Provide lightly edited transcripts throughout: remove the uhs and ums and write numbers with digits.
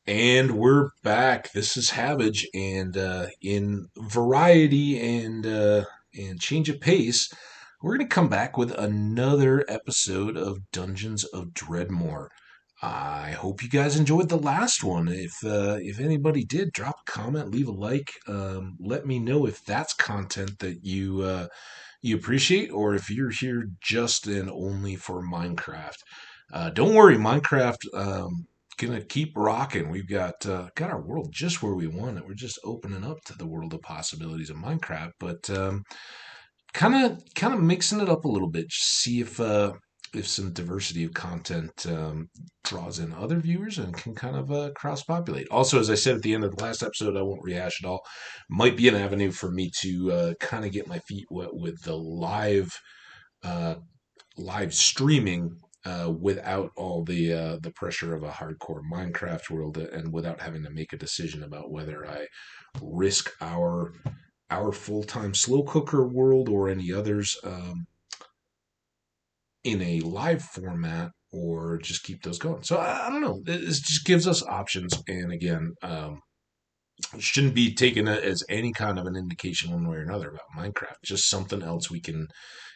And we're back. This is Hambbage, and in variety and change of pace, we're going to come back with another episode of Dungeons of Dredmor. I hope you guys enjoyed the last one. If anybody did, drop a comment, leave a like. Let me know if that's content that you appreciate, or if you're here just and only for Minecraft. Don't worry, Minecraft. Gonna keep rocking. We've got our world just where we want it. We're just opening up to the world of possibilities of Minecraft, but kind of mixing it up a little bit. See if some diversity of content draws in other viewers and can kind of cross populate. Also, as I said at the end of the last episode, I won't rehash it all. Might be an avenue for me to kind of get my feet wet with the uh, live streaming without all the pressure of a hardcore Minecraft world and without having to make a decision about whether I risk our full time slow cooker world or any others in a live format or just keep those going. So I don't know. This just gives us options, and again, it shouldn't be taken as any kind of an indication one way or another about Minecraft. Just something else we can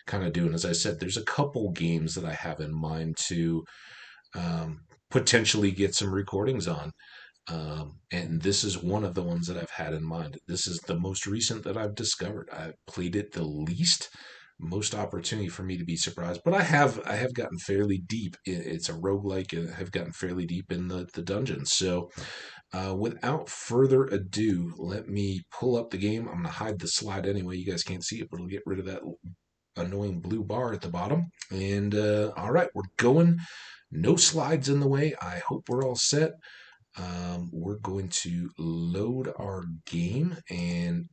kind of do. And as I said, there's a couple games that I have in mind to potentially get some recordings on. And this is one of the ones that I've had in mind. This is the most recent that I've discovered. I've played it the least, most opportunity for me to be surprised. But I have gotten fairly deep. It's a roguelike, and I have gotten fairly deep in the dungeons. So without further ado, let me pull up the game. I'm going to hide the slide anyway. You guys can't see it, but it'll get rid of that annoying blue bar at the bottom. And all right, we're going. No slides in the way. I hope we're all set. We're going to load our game, and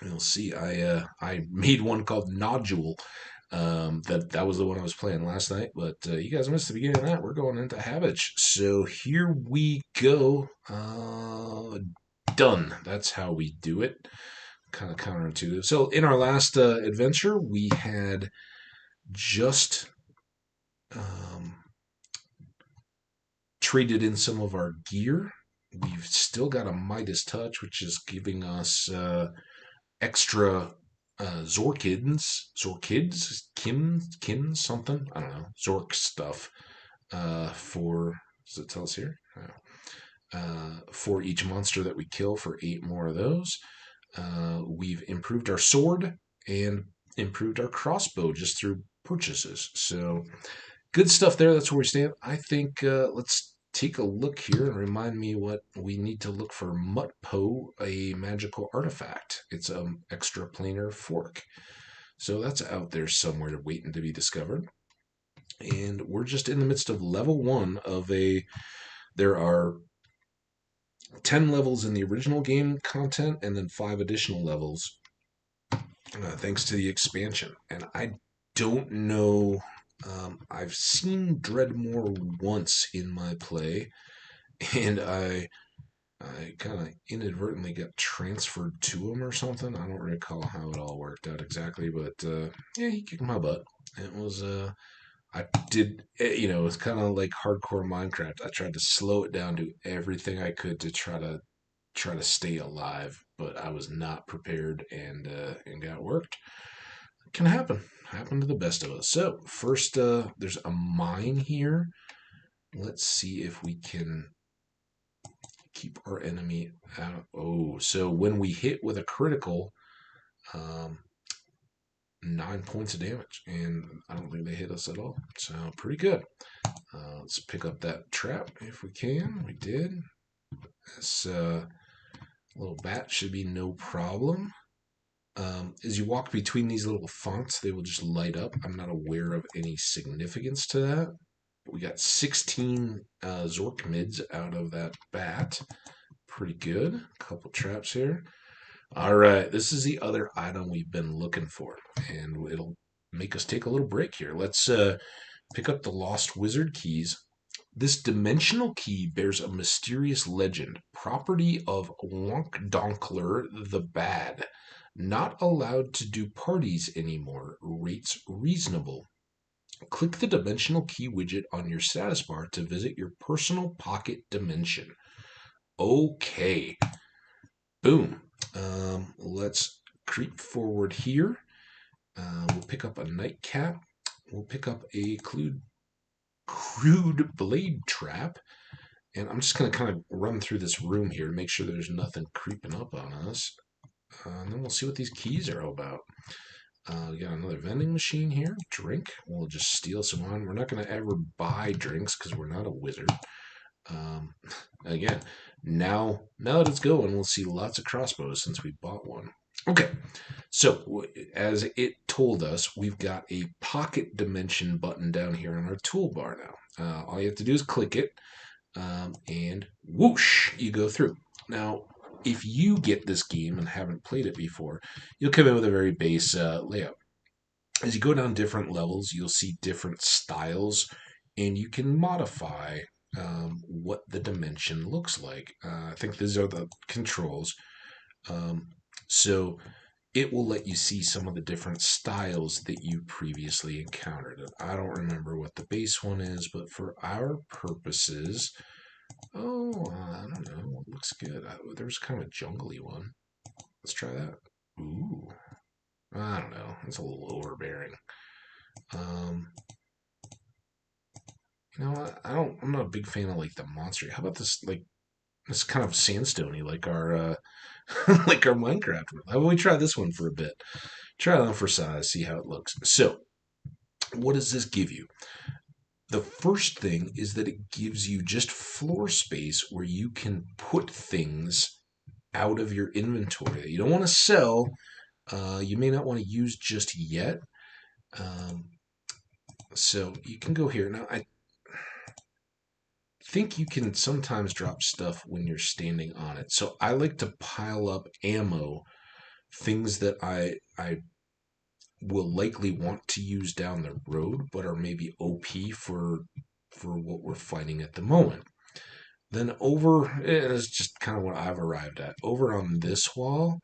you'll see I made one called Nodule. That was the one I was playing last night, but you guys missed the beginning of that. We're going into Hambbage, so here we go. Done. That's how we do it. Kind of counterintuitive. So in our last adventure, we had just um, traded in some of our gear. We've still got a Midas touch, which is giving us extra Kim, something. I don't know, Zork stuff for, does it tell us here? For each monster that we kill for 8 more of those. We've improved our sword and improved our crossbow just through purchases. So good stuff there. That's where we stand. I think let's take a look here and remind me what we need to look for. Mutpo, a magical artifact. It's an extra planar fork. So that's out there somewhere waiting to be discovered. And we're just in the midst of level 1 of a. There are 10 levels in the original game content and then 5 additional levels thanks to the expansion. And I don't know. I've seen Dredmor once in my play, and I kind of inadvertently got transferred to him or something. I don't recall how it all worked out exactly, but yeah, he kicked my butt. It was I did, it's kind of like hardcore Minecraft. I tried to slow it down, do everything I could to try to stay alive, but I was not prepared and got worked. It can happen to the best of us. So first, there's a mine here. Let's see if we can keep our enemy out. Oh, so when we hit with a critical, um, 9 points of damage, and I don't think they hit us at all. So pretty good. Let's pick up that trap if we can. We did. This little bat should be no problem. As you walk between these little fonts, they will just light up. I'm not aware of any significance to that. We got 16 Zork mids out of that bat. Pretty good. A couple traps here. All right, this is the other item we've been looking for, and it'll make us take a little break here. Let's pick up the Lost Wizard keys. This dimensional key bears a mysterious legend, property of Wonkdonkler the Bad. Not allowed to do parties anymore. Rates reasonable. Click the dimensional key widget on your status bar to visit your personal pocket dimension. Okay. Boom. Let's creep forward here. We'll pick up a nightcap. We'll pick up a crude blade trap. And I'm just going to kind of run through this room here to make sure there's nothing creeping up on us. And then we'll see what these keys are all about. We got another vending machine here. Drink. We'll just steal some on. We're not going to ever buy drinks because we're not a wizard. Um, Again, now that it's going, we'll see lots of crossbows since we bought one. Okay, so as it told us, we've got a pocket dimension button down here on our toolbar now. All you have to do is click it, and whoosh, you go through. Now, if you get this game and haven't played it before, you'll come in with a very base layout. As you go down different levels, you'll see different styles, and you can modify what the dimension looks like. I think these are the controls. Um, so it will let you see some of the different styles that you previously encountered. I don't remember what the base one is, but for our purposes, I don't know. It looks good. There's kind of a jungly one. Let's try that. Ooh, I don't know. It's a little overbearing. Um, I'm not a big fan of like the monster. How about this like this kind of sandstony like our like our Minecraft world? How about we try this one for a bit? Try it on for size, see how it looks. So, what does this give you? The first thing is that it gives you just floor space where you can put things out of your inventory that you don't want to sell. You may not want to use just yet. Um, so you can go here. Now, I think you can sometimes drop stuff when you're standing on it. So I like to pile up ammo, things that I will likely want to use down the road, but are maybe OP for what we're fighting at the moment. Then it's just kind of what I've arrived at. Over on this wall,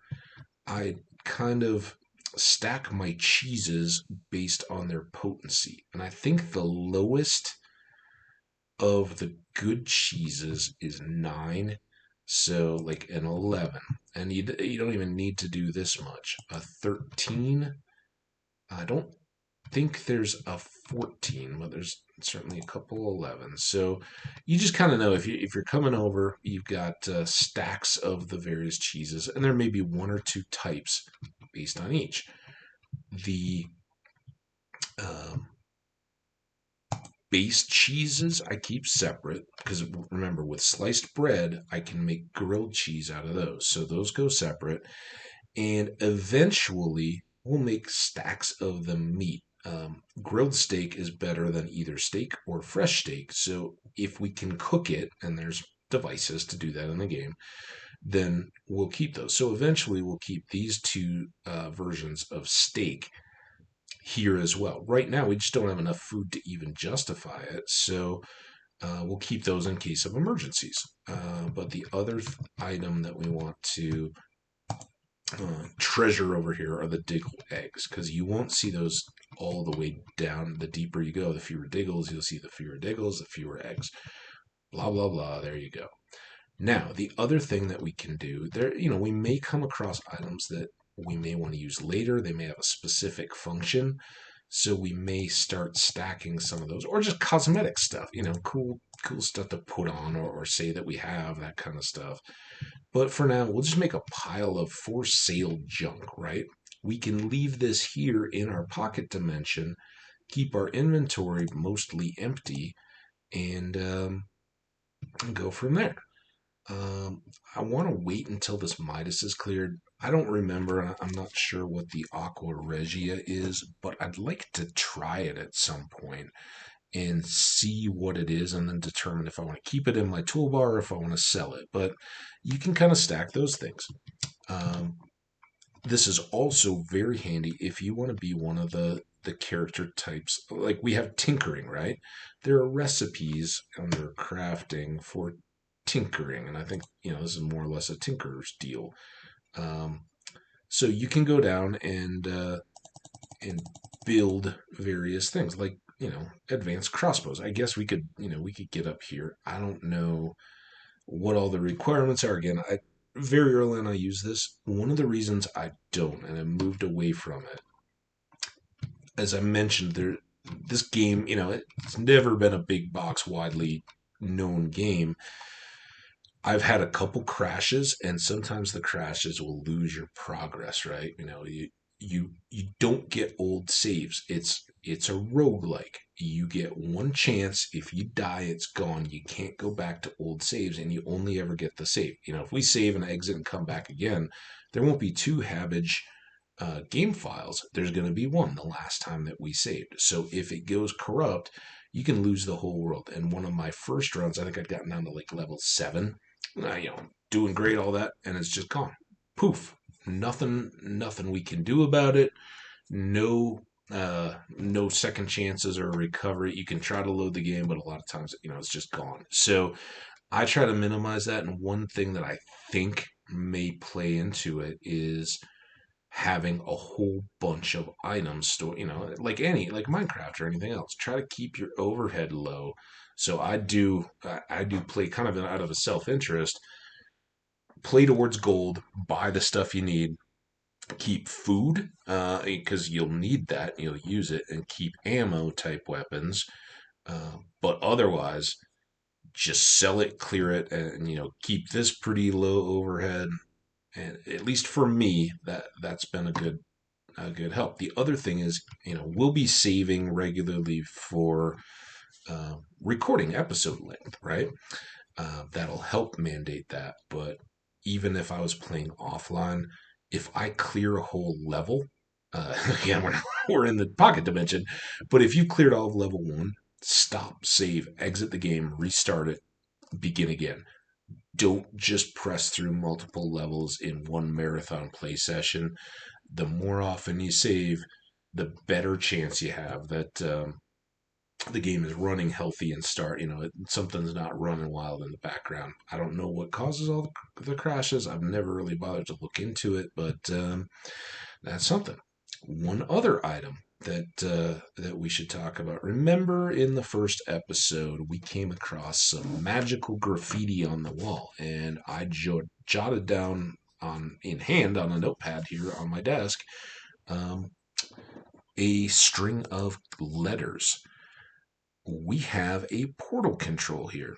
I kind of stack my cheeses based on their potency. And I think the lowest of the good cheeses is 9. So like an 11. And you don't even need to do this much. A 13. I don't think there's a 14, but there's certainly a couple 11s. So you just kind of know if you're coming over, you've got stacks of the various cheeses, and there may be one or two types based on each. The um, base cheeses I keep separate because remember, with sliced bread, I can make grilled cheese out of those. So those go separate, and eventually we'll make stacks of the meat. Grilled steak is better than either steak or fresh steak. So if we can cook it, and there's devices to do that in the game, then we'll keep those. So eventually we'll keep these two versions of steak here as well. Right now we just don't have enough food to even justify it. So we'll keep those in case of emergencies. But the other item that we want to treasure over here are the diggle eggs, because you won't see those all the way down. The deeper you go, the fewer diggles you'll see. The fewer diggles, the fewer eggs. Blah blah blah. There you go. Now the other thing that we can do there, we may come across items that we may want to use later. They may have a specific function, so we may start stacking some of those, or just cosmetic stuff. Cool stuff to put on, or say that we have that kind of stuff. But for now, we'll just make a pile of for sale junk, right? We can leave this here in our pocket dimension, keep our inventory mostly empty, and go from there. I want to wait until this Midas is cleared. I don't remember, I'm not sure what the Aqua Regia is, but I'd like to try it at some point and see what it is, and then determine if I want to keep it in my toolbar or if I want to sell it. But you can kind of stack those things. This is also very handy if you want to be one of the character types. Like we have tinkering, right? There are recipes under crafting for tinkering, and I think this is more or less a tinkerer's deal. So you can go down and build various things, like advanced crossbows. I guess we could get up here. I don't know what all the requirements are. Again, I very early on I use this. One of the reasons I don't, and I moved away from it, as I mentioned, this game, it's never been a big box, widely known game. I've had a couple crashes, and sometimes the crashes will lose your progress, right? You don't get old saves. It's a roguelike. You get one chance. If you die, it's gone. You can't go back to old saves, and you only ever get the save. If we save and exit and come back again, there won't be two Hambbage game files. There's going to be one the last time that we saved. So if it goes corrupt, you can lose the whole world. And one of my first runs, I think I'd gotten down to like level 7, doing great, all that, and it's just gone. Poof. Nothing we can do about it. No second chances or recovery. You can try to load the game, but a lot of times, it's just gone. So I try to minimize that. And one thing that I think may play into it is having a whole bunch of items stored, like Minecraft or anything else. Try to keep your overhead low. So I do play kind of out of a self-interest, play towards gold, buy the stuff you need, keep food, because you'll need that, you'll use it, and keep ammo type weapons. But otherwise, just sell it, clear it, and keep this pretty low overhead. And at least for me, that's been a good help. The other thing is, we'll be saving regularly for recording episode length, right? That'll help mandate that. But even if I was playing offline, if I clear a whole level, again, we're in the pocket dimension, but if you cleared all of level 1, stop, save, exit the game, restart it, begin again. Don't just press through multiple levels in one marathon play session. The more often you save, the better chance you have that the game is running healthy and something's not running wild in the background. I don't know what causes all the crashes. I've never really bothered to look into it, but that's something. One other item that we should talk about. Remember, in the first episode, we came across some magical graffiti on the wall, and I jotted down in hand on a notepad here on my desk um, a string of letters. We have a portal control here.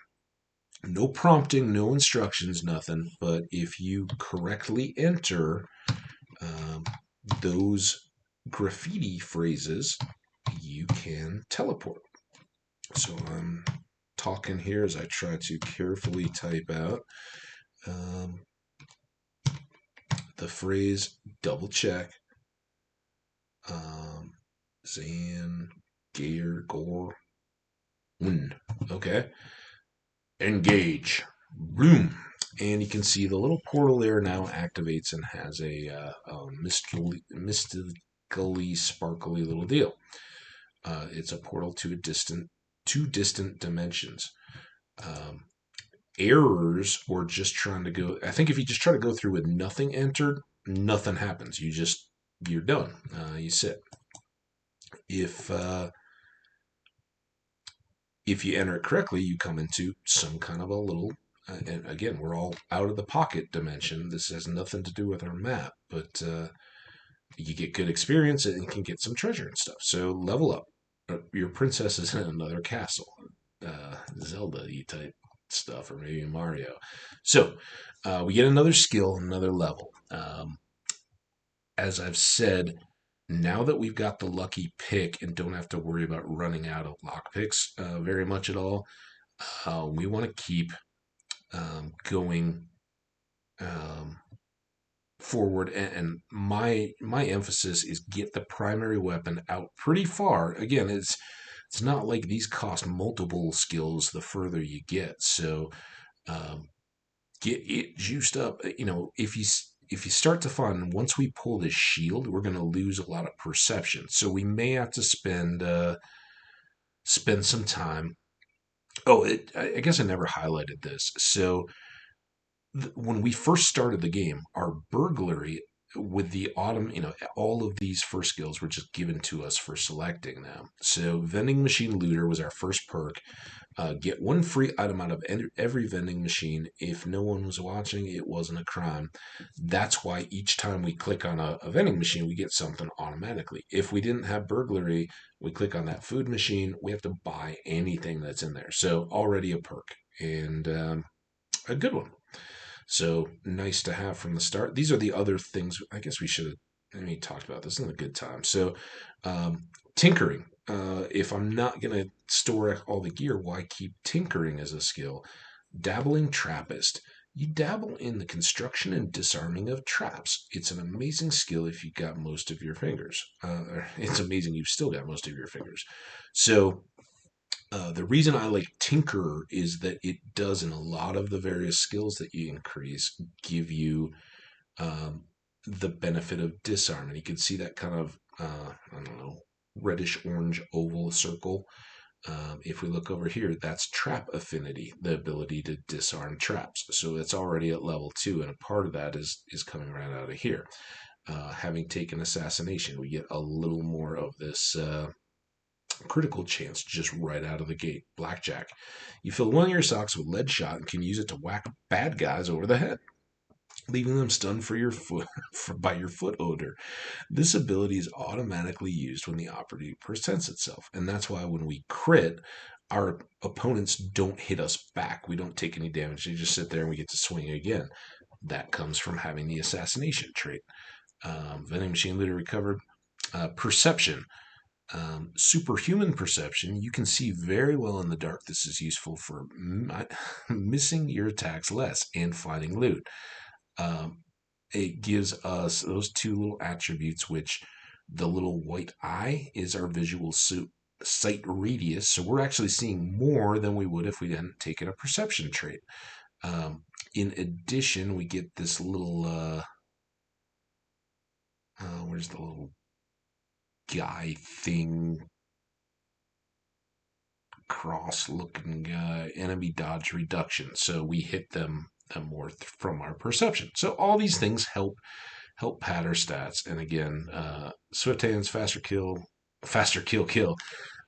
No prompting, no instructions, nothing. But if you correctly enter those graffiti phrases, you can teleport. So I'm talking here as I try to carefully type out the phrase double check. Zan, Gayer, Gore. Okay. Engage. Boom. And you can see the little portal there now activates and has a mystically sparkly little deal. It's a portal to two distant dimensions. Errors or just trying to go. I think if you just try to go through with nothing entered, nothing happens. You're done. You sit. If you enter it correctly, you come into some kind of a little, and again, we're all out of the pocket dimension. This has nothing to do with our map, but you get good experience and you can get some treasure and stuff. So level up. Your princess is in another castle. Zelda-y type stuff, or maybe Mario. So we get another skill, another level. As I've said, now that we've got the lucky pick and don't have to worry about running out of lockpicks very much at all, we want to keep going forward. And my emphasis is get the primary weapon out pretty far. Again, it's not like these cost multiple skills the further you get. So get it juiced up. If you start to find once we pull this shield, we're going to lose a lot of perception. So we may have to spend some time. Oh, I guess I never highlighted this. So when we first started the game, our burglary with the autumn, all of these first skills were just given to us for selecting them. So vending machine looter was our first perk. Get one free item out of every vending machine. If no one was watching, it wasn't a crime. That's why each time we click on a vending machine, we get something automatically. If we didn't have burglary, we click on that food machine, we have to buy anything that's in there. So already a perk, and a good one. So nice to have from the start. These are the other things. I guess we should have talked about this in a good time. So tinkering. If I'm not going to store all the gear, why keep tinkering as a skill? Dabbling Trappist. You dabble in the construction and disarming of traps. It's an amazing skill if you got most of your fingers. It's amazing you've still got most of your fingers. So the reason I like Tinkerer is that it does, in a lot of the various skills that you increase, give you um, the benefit of disarm. And you can see that kind of, I don't know, reddish orange oval circle. If we look over here, that's trap affinity, the ability to disarm traps. So it's already at level 2, and a part of that is coming right out of here. Having taken assassination, we get a little more of this critical chance just right out of the gate. Blackjack. You fill one of your socks with lead shot and can use it to whack bad guys over the head, leaving them stunned for your foot by your foot odor. This ability is automatically used when the opportunity presents itself, and that's why when we crit, our opponents don't hit us back. We don't take any damage. They just sit there and we get to swing again. That comes from having the assassination trait. Vending machine looter recovered. Perception. Superhuman perception. You can see very well in the dark. This is useful for missing your attacks less and finding loot. It gives us those two little attributes, which the little white eye is our visual sight radius. So we're actually seeing more than we would if we hadn't taken a perception trait. In addition, we get this little, where's the little guy thing? Cross looking guy, enemy dodge reduction. So we hit them more from our perception. So all these things help pad our stats. And again, swift hands, faster kill.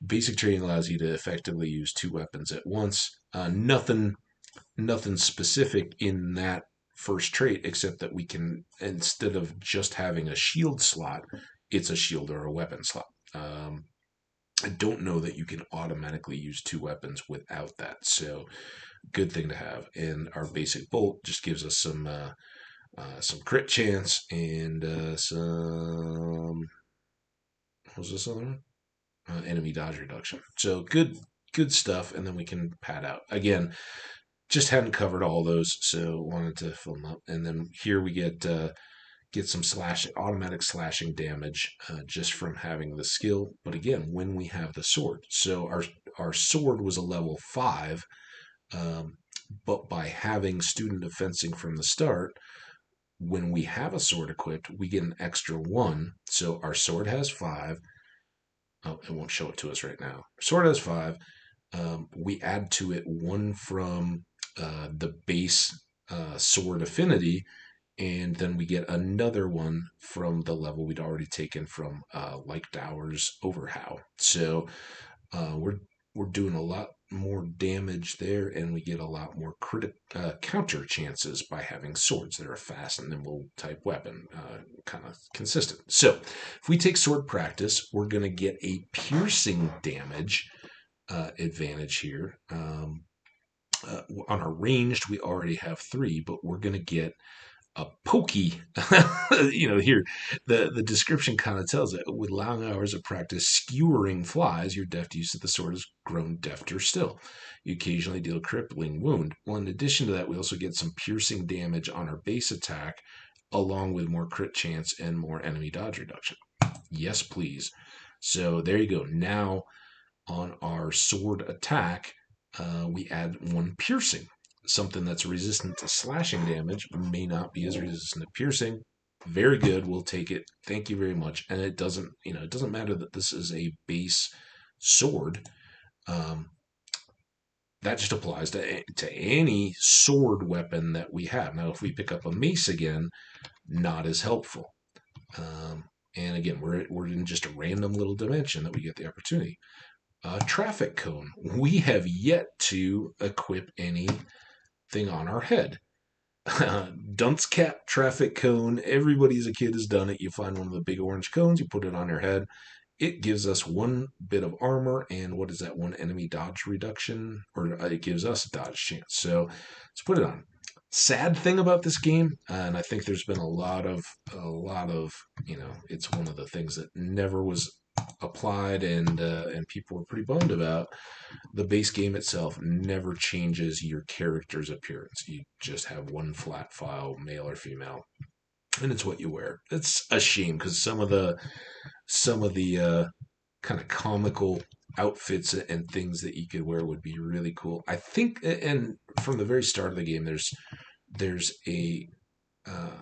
Basic training allows you to effectively use 2 weapons at once. Nothing specific in that first trait, except that we can, instead of just having a shield slot, it's a shield or a weapon slot. I don't know that you can automatically use 2 weapons without that. So good thing to have. And our basic bolt just gives us some crit chance and some, what was this other one? Enemy dodge reduction. So good stuff. And then we can pad out. Again, just hadn't covered all those, so wanted to fill them up. And then here we get some automatic slashing damage just from having the skill. But again, when we have the sword, so our sword was a level 5, but by having student of fencing from the start, when we have a sword equipped, we get an extra 1. So our sword has 5. Oh, it won't show it to us right now. Sword has 5. We add to it 1 from the base sword affinity, and then we get another 1 from the level we'd already taken from like Dower's Overhow. So we're doing a lot more damage there, and we get a lot more counter chances by having swords that are a fast and nimble type weapon, kind of consistent. So if we take sword practice, we're going to get a piercing damage advantage here. On our ranged, we already have 3, but we're going to get a pokey. Here the description kind of tells it. With long hours of practice skewering flies, your deft use of the sword has grown defter still. You occasionally deal a crippling wound. Well, in addition to that, we also get some piercing damage on our base attack, along with more crit chance and more enemy dodge reduction. Yes, please. So there you go. Now on our sword attack, we add 1 piercing. Something that's resistant to slashing damage may not be as resistant to piercing. Very good. We'll take it. Thank you very much. And it doesn't matter that this is a base sword. That just applies to any sword weapon that we have. Now, if we pick up a mace again, not as helpful. And again, we're in just a random little dimension that we get the opportunity. Traffic cone. We have yet to equip anything on our head. Dunce cap traffic cone. Everybody as a kid has done it. You find one of the big orange cones, you put it on your head. It gives us one bit of armor, and what is that? One enemy dodge reduction, or it gives us a dodge chance. So let's put it on. Sad thing about this game, and I think there's been a lot of, it's one of the things that never was applied, and people were pretty bummed about. The base game itself never changes your character's appearance. You just have one flat file, male or female, and it's what you wear. It's a shame because some of the kind of comical outfits and things that you could wear would be really cool. I think, and from the very start of the game, there's uh,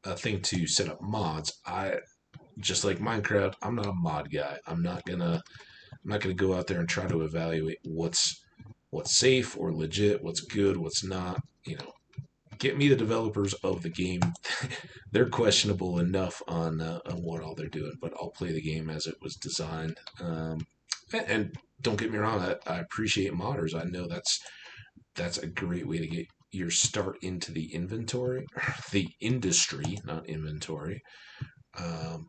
a thing to set up mods. I just like Minecraft. I'm not a mod guy. I'm not gonna go out there and try to evaluate what's safe or legit, what's good, what's not. Get me the developers of the game. They're questionable enough on what all they're doing, but I'll play the game as it was designed. And don't get me wrong, I appreciate modders. I know that's a great way to get your start into the inventory, the industry, not inventory. Um,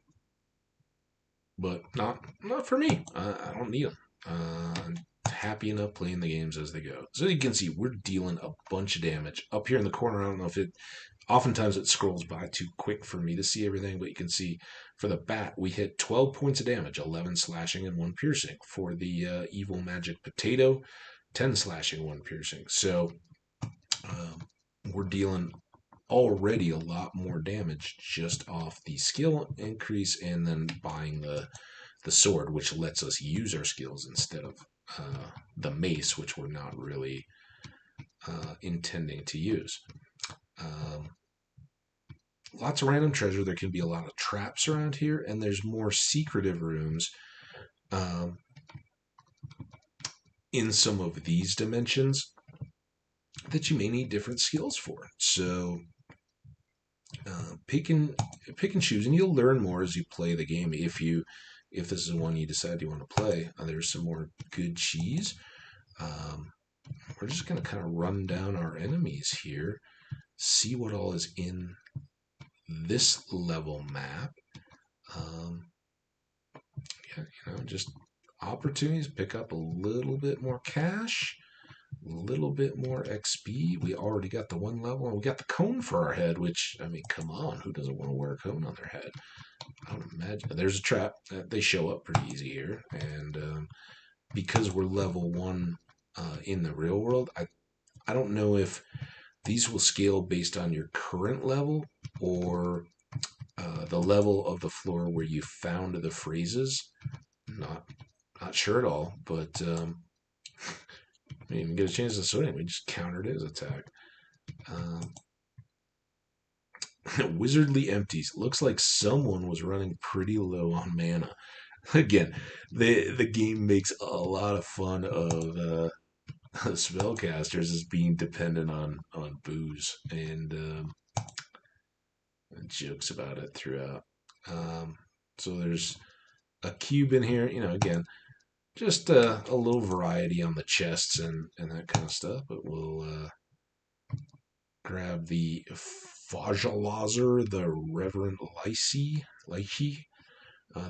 but not for me. I don't need them. I'm happy enough playing the games as they go. So you can see we're dealing a bunch of damage up here in the corner. I don't know if it. Oftentimes it scrolls by too quick for me to see everything, but you can see for the bat we hit 12 points of damage, 11 slashing and 1 piercing. For the evil magic potato, 10 slashing, 1 piercing. So um, we're dealing already a lot more damage just off the skill increase and then buying the sword, which lets us use our skills instead of the mace, which we're not really intending to use. Um, Lots of random treasure. There can be a lot of traps around here, and there's more secretive rooms um, in some of these dimensions that you may need different skills for. So pick and choose, and you'll learn more as you play the game. If this is one you decide you want to play, there's some more good cheese. Um, we're just going to kind of run down our enemies here, see what all is in this level map. Um, yeah, just opportunities, pick up a little bit more cash, a little bit more XP. We already got the one level, and we got the cone for our head, which, I mean, come on, who doesn't want to wear a cone on their head? I don't imagine. There's a trap. They show up pretty easy here, and because we're level 1 in the real world, I don't know if these will scale based on your current level or the level of the floor where you found the phrases. Not sure at all, but we didn't get a chance to swing. We just countered his attack. Um, Wizardly empties. Looks like someone was running pretty low on mana. Again, the game makes a lot of fun of spellcasters as being dependent on booze and jokes about it throughout. So there's a cube in here. Again, just a little variety on the chests and that kind of stuff. But we'll grab the Fajalazer, the Reverend Lychee.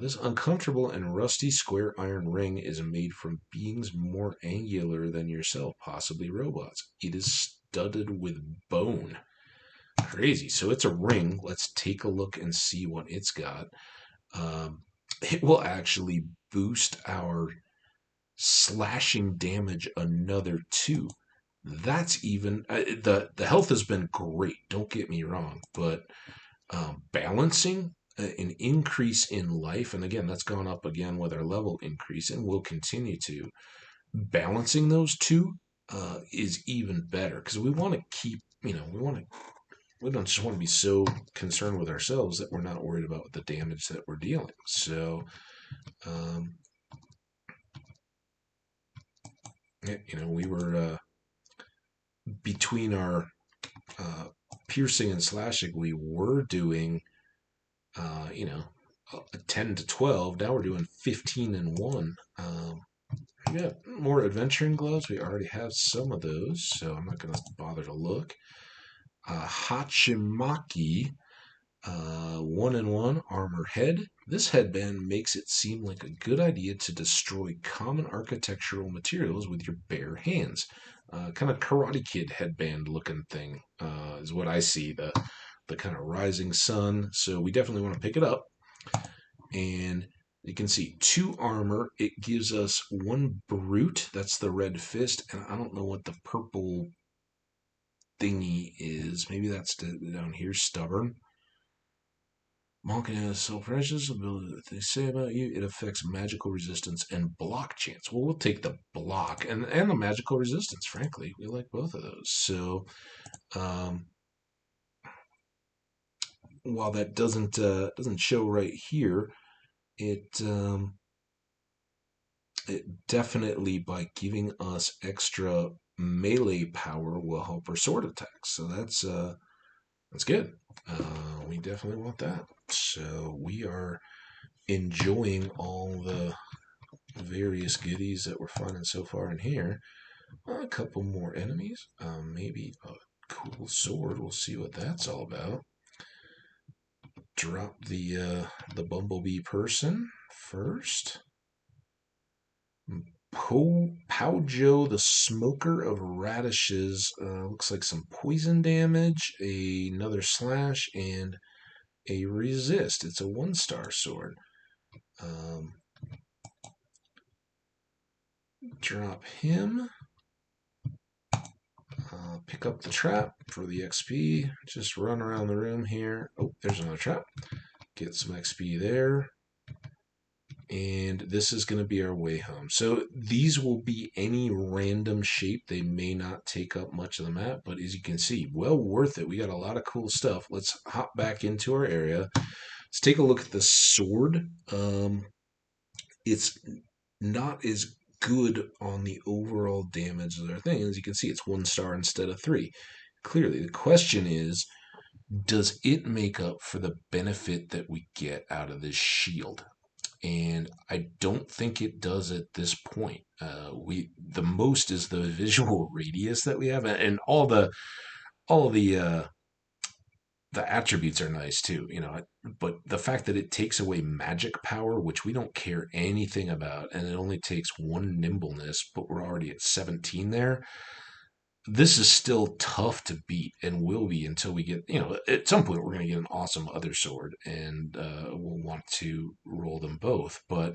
This uncomfortable and rusty square iron ring is made from beings more angular than yourself, possibly robots. It is studded with bone. Crazy. So it's a ring. Let's take a look and see what it's got. It will actually boost our slashing damage another 2. That's even the health has been great. Don't get me wrong, but balancing an increase in life, and again, that's gone up again with our level increase, and will continue to. Balancing those two is even better because we want to keep, we don't just want to be so concerned with ourselves that we're not worried about the damage that we're dealing. So, we were between our piercing and slashing, we were doing you know, a 10 to 12. Now we're doing 15 and 1. We got more adventuring gloves. We already have some of those, so I'm not going to bother to look. Hachimaki, 1 and 1 armor head. This headband makes it seem like a good idea to destroy common architectural materials with your bare hands. Kind of Karate Kid headband looking thing is what I see. The kind of rising sun. So we definitely want to pick it up. And you can see 2 armor. It gives us 1 brute. That's the red fist. And I don't know what the purple thingy is. Maybe that's down here, stubborn. Monk has so precious ability that they say about you. It affects magical resistance and block chance. Well, we'll take the block and the magical resistance. Frankly, we like both of those. So, while that doesn't show right here, it it definitely by giving us extra melee power will help our sword attacks. So that's good. We definitely want that. So we are enjoying all the various goodies that we're finding so far in here. A couple more enemies. Maybe a cool sword. We'll see what that's all about. Drop the bumblebee person first. Paujo, the Smoker of Radishes. Looks like some poison damage, another slash, and a resist. It's a 1-star sword. Drop him. Pick up the trap for the XP. Just run around the room here. Oh, there's another trap. Get some XP there. And this is going to be our way home. So these will be any random shape. They may not take up much of the map, but as you can see, well worth it. We got a lot of cool stuff. Let's hop back into our area. Let's take a look at the sword. It's not as good on the overall damage as our thing. As you can see, it's 1-star instead of 3. Clearly, the question is, does it make up for the benefit that we get out of this shield? And I don't think it does at this point. The most is the visual radius that we have, and all the attributes are nice too, but the fact that it takes away magic power, which we don't care anything about, and it only takes 1 nimbleness, but we're already at 17 there. This is still tough to beat and will be until we get, at some point we're going to get an awesome other sword and we'll want to roll them both. But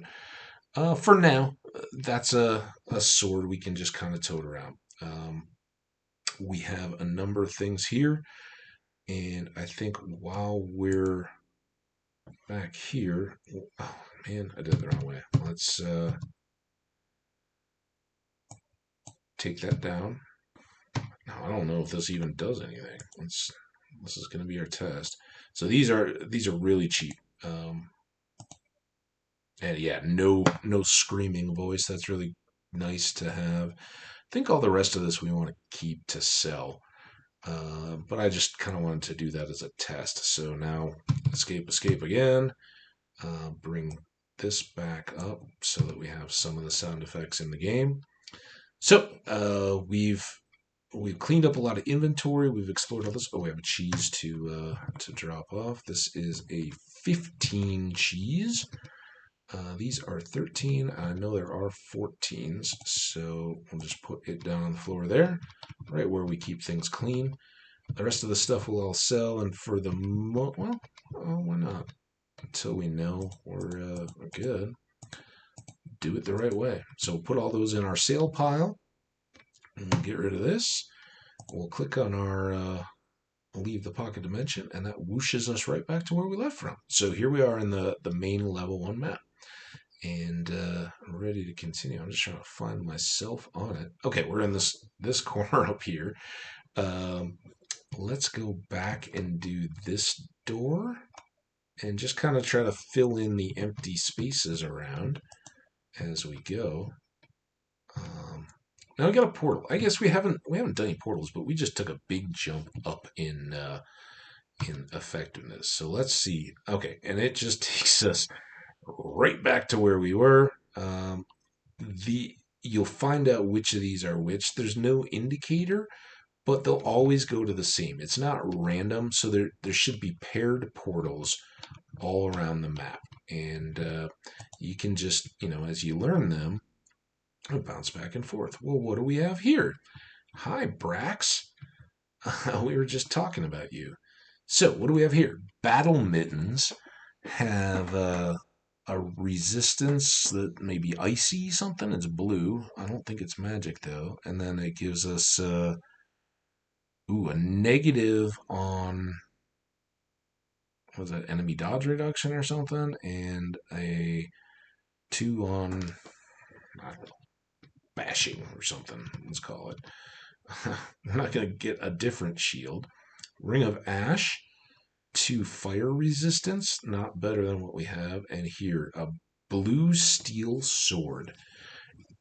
for now, that's a sword we can just kind of tote around. We have a number of things here. And I think while we're back here, oh man, I did it the wrong way. Let's take that down. Now, I don't know if this even does anything. This is going to be our test. So these are really cheap. And yeah, no screaming voice. That's really nice to have. I think all the rest of this we want to keep to sell. But I just kind of wanted to do that as a test. So now escape again. Bring this back up so that we have some of the sound effects in the game. So we've cleaned up a lot of inventory. We've explored all this. Oh, we have a cheese to drop off. This is a 15 cheese. These are 13. I know there are 14s, so we'll just put it down on the floor there, right where we keep things clean. The rest of the stuff we'll all sell, and for the why not? Until we know we're good. Do it the right way. So we'll put all those in our sale pile, and we'll get rid of this. We'll click on our leave the pocket dimension, and that whooshes us right back to where we left from. So here we are in the main level 1 map. And I'm ready to continue. I'm just trying to find myself on it. Okay, we're in this corner up here. Let's go back and do this door and just kind of try to fill in the empty spaces around as we go. Now we got a portal. I guess we haven't done any portals, but we just took a big jump up in in effectiveness. So let's see. Okay, and it just takes us right back to where we were. The You'll find out which of these are which. There's no indicator, but they'll always go to the same. It's not random, so there should be paired portals all around the map, and you can just as you learn them, bounce back and forth. Well, what do we have here? Hi, Brax. We were just talking about you. So, what do we have here? Battle Mittens have a resistance that may be icy something. It's blue. I don't think it's magic though. And then it gives us a negative on was that enemy dodge reduction or something, and a 2 on I don't know, bashing or something. Let's call it. We're not going to get a different shield. Ring of Ash, 2 fire resistance, not better than what we have. And here, a blue steel sword.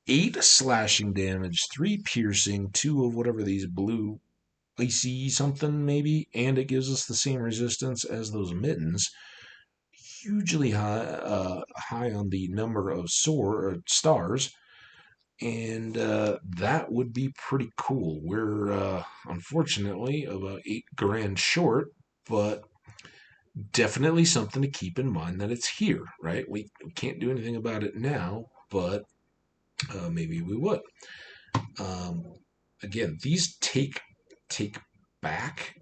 8 slashing damage, 3 piercing, 2 of whatever these blue icy something maybe, and it gives us the same resistance as those mittens. Hugely high on the number of stars, and that would be pretty cool. We're unfortunately about $8,000 short, but definitely something to keep in mind that it's here, right? We can't do anything about it now, but maybe we would. Again, these take back.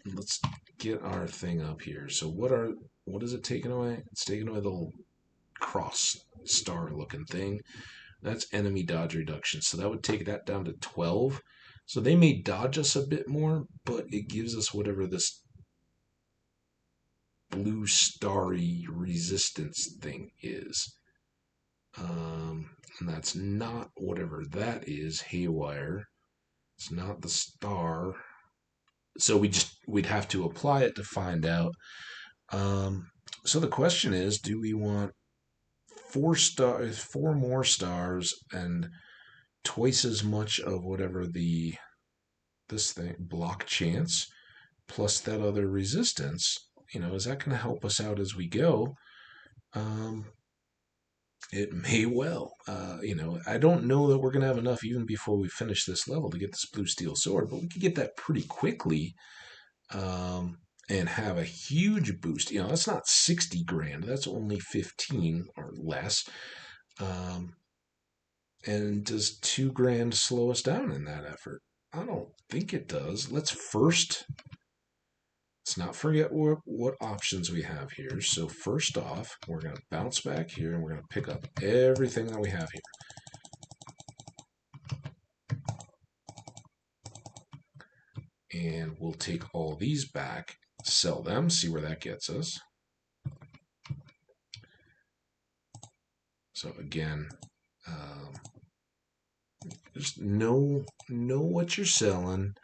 Let's get our thing up here. So what is it taking away? It's taking away the little cross star looking thing. That's enemy dodge reduction. So that would take that down to 12. So they may dodge us a bit more, but it gives us whatever this blue starry resistance thing is. And that's not whatever that is, haywire. It's not the star. So we'd have to apply it to find out. So the question is, do we want 4 more stars, and twice as much of whatever this thing block chance plus that other resistance? Is that going to help us out as we go? It may well. I don't know that we're going to have enough even before we finish this level to get this blue steel sword, but we could get that pretty quickly and have a huge boost. That's not 60 grand. That's only 15 or less. And does 2 grand slow us down in that effort? I don't think it does. Let's not forget what options we have here. So first off, we're going to bounce back here and we're going to pick up everything that we have here. And we'll take all these back, sell them, see where that gets us. So again, just know what you're selling.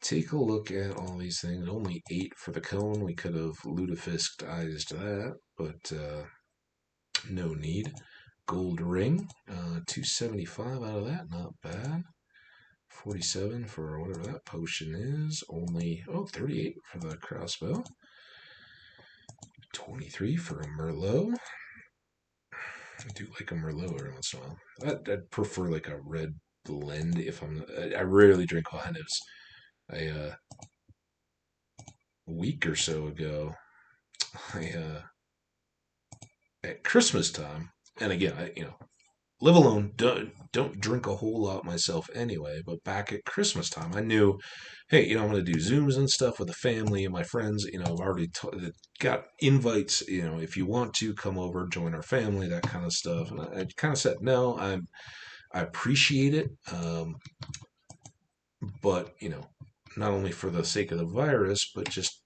Take a look at all these things. Only 8 for the cone. We could have lutefisked that, but no need. Gold ring, 275 out of that, not bad. 47 for whatever that potion is. Only 38 for the crossbow. 23 for a Merlot. I do like a Merlot every once in a while. I'd prefer like a red blend if I rarely drink wine. A week or so ago, at Christmas time, and again, I live alone, don't drink a whole lot myself anyway, but back at Christmas time, I knew, hey, I'm going to do Zooms and stuff with the family and my friends. I've already got invites, if you want to come over, join our family, that kind of stuff. And I kind of said, no, I appreciate it, but, not only for the sake of the virus, but just,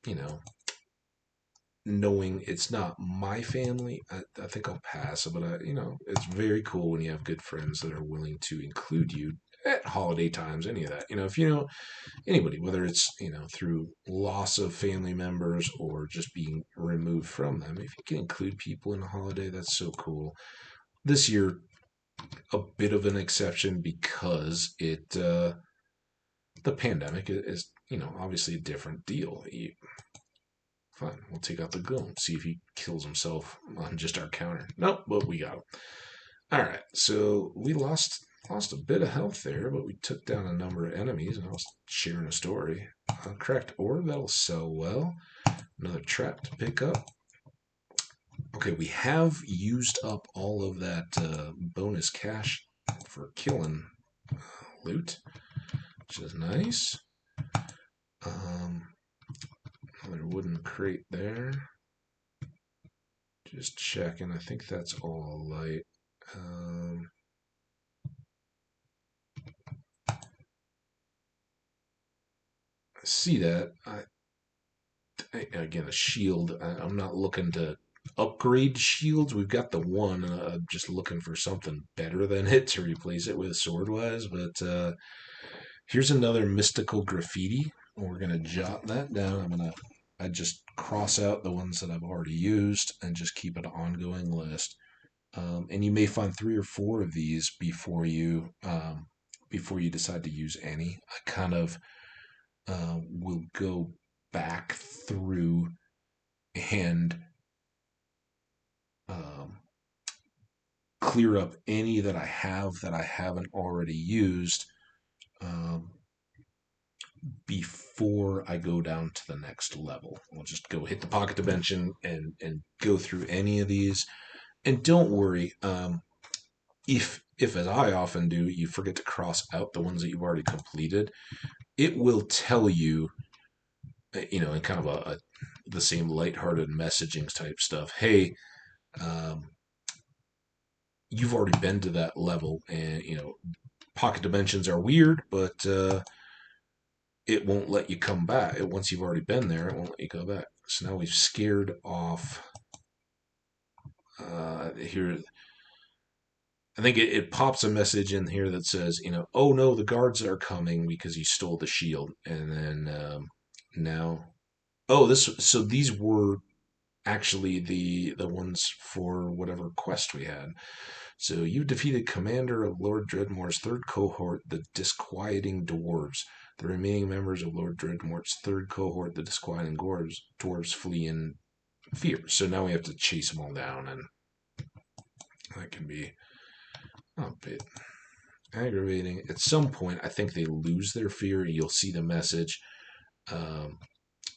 knowing it's not my family, I think I'll pass. But it's very cool when you have good friends that are willing to include you at holiday times, any of that. If you know anybody, whether it's through loss of family members or just being removed from them, if you can include people in a holiday, that's so cool. This year, a bit of an exception because it The pandemic is, obviously a different deal. Fine, we'll take out the golem, see if he kills himself on just our counter. Nope, but we got him. All right, so we lost a bit of health there, but we took down a number of enemies, and I was sharing a story. Cracked orb, that'll sell well. Another trap to pick up. Okay, we have used up all of that bonus cash for killing loot, which is nice. Another wooden crate there. Just checking. I think that's all light. I see that. Again, a shield. I'm not looking to upgrade shields. We've got the one. I'm just looking for something better than it to replace it with sword-wise. But here's another mystical graffiti. We're gonna jot that down. I just cross out the ones that I've already used and just keep an ongoing list. And you may find 3 or 4 of these before you decide to use any. I kind of will go back through and clear up any that I haven't already used before I go down to the next level. I'll just go hit the pocket dimension and go through any of these. And don't worry, if as I often do, you forget to cross out the ones that you've already completed, it will tell you, in kind of the same lighthearted messaging type stuff. Hey, you've already been to that level, and pocket dimensions are weird, but it won't let you come back. Once you've already been there, it won't let you go back. So now we've scared off. Here, I think it pops a message in here that says, oh no, the guards are coming because you stole the shield, and then now, so these were actually the ones for whatever quest we had. So you defeated Commander of Lord Dredmor's third cohort, the Disquieting Dwarves. The remaining members of Lord Dredmor's third cohort, the Disquieting Dwarves, flee in fear. So now we have to chase them all down, and that can be a bit aggravating. At some point, I think they lose their fear. You'll see the message.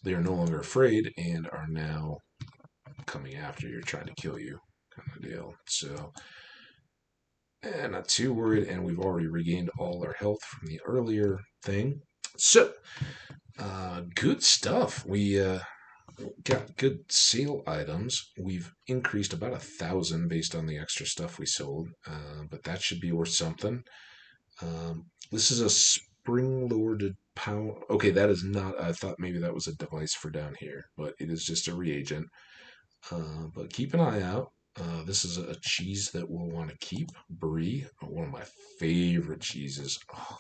They are no longer afraid and are now coming after you, trying to kill you, kind of deal. So, not too worried, and we've already regained all our health from the earlier thing. So, good stuff. We got good sale items. We've increased about 1,000 based on the extra stuff we sold, but that should be worth something. This is a spring-loaded power. Okay, that is not. I thought maybe that was a device for down here, but it is just a reagent. But keep an eye out. This is a cheese that we'll want to keep. Brie, one of my favorite cheeses. Oh,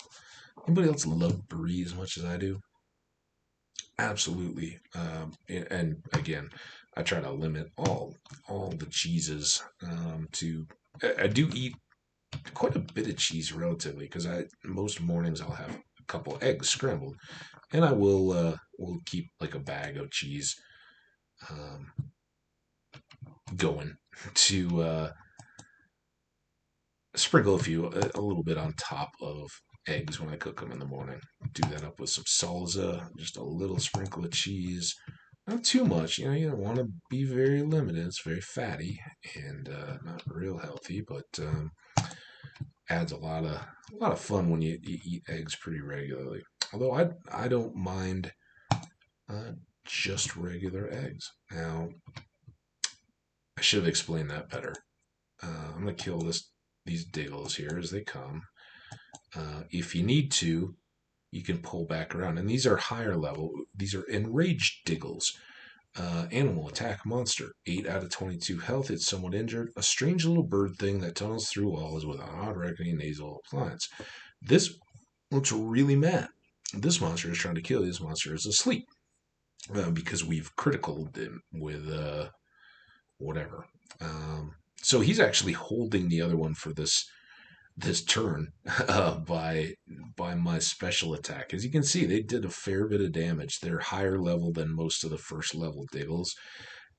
anybody else love brie as much as I do? Absolutely. And again, I try to limit all the cheeses to. I do eat quite a bit of cheese relatively because most mornings I'll have a couple eggs scrambled, and I will keep like a bag of cheese going to sprinkle a little bit on top of eggs when I cook them in the morning. Do that up with some salsa, just a little sprinkle of cheese. Not too much, you don't want to be very limited. It's very fatty and not real healthy, but adds a lot of fun when you eat eggs pretty regularly. Although I don't mind just regular eggs. Now, I should have explained that better. I'm gonna kill these diggles here as they come. If you need to, you can pull back around. And these are higher level. These are enraged diggles. Animal attack monster. 8 out of 22 health. It's somewhat injured. A strange little bird thing that tunnels through walls with an odd reckoning nasal appliance. This looks really mad. This monster is trying to kill you. This monster is asleep. Because we've criticaled him with whatever. So he's actually holding the other one for this this turn by my special attack. As you can see, they did a fair bit of damage. They're higher level than most of the first level Diggles.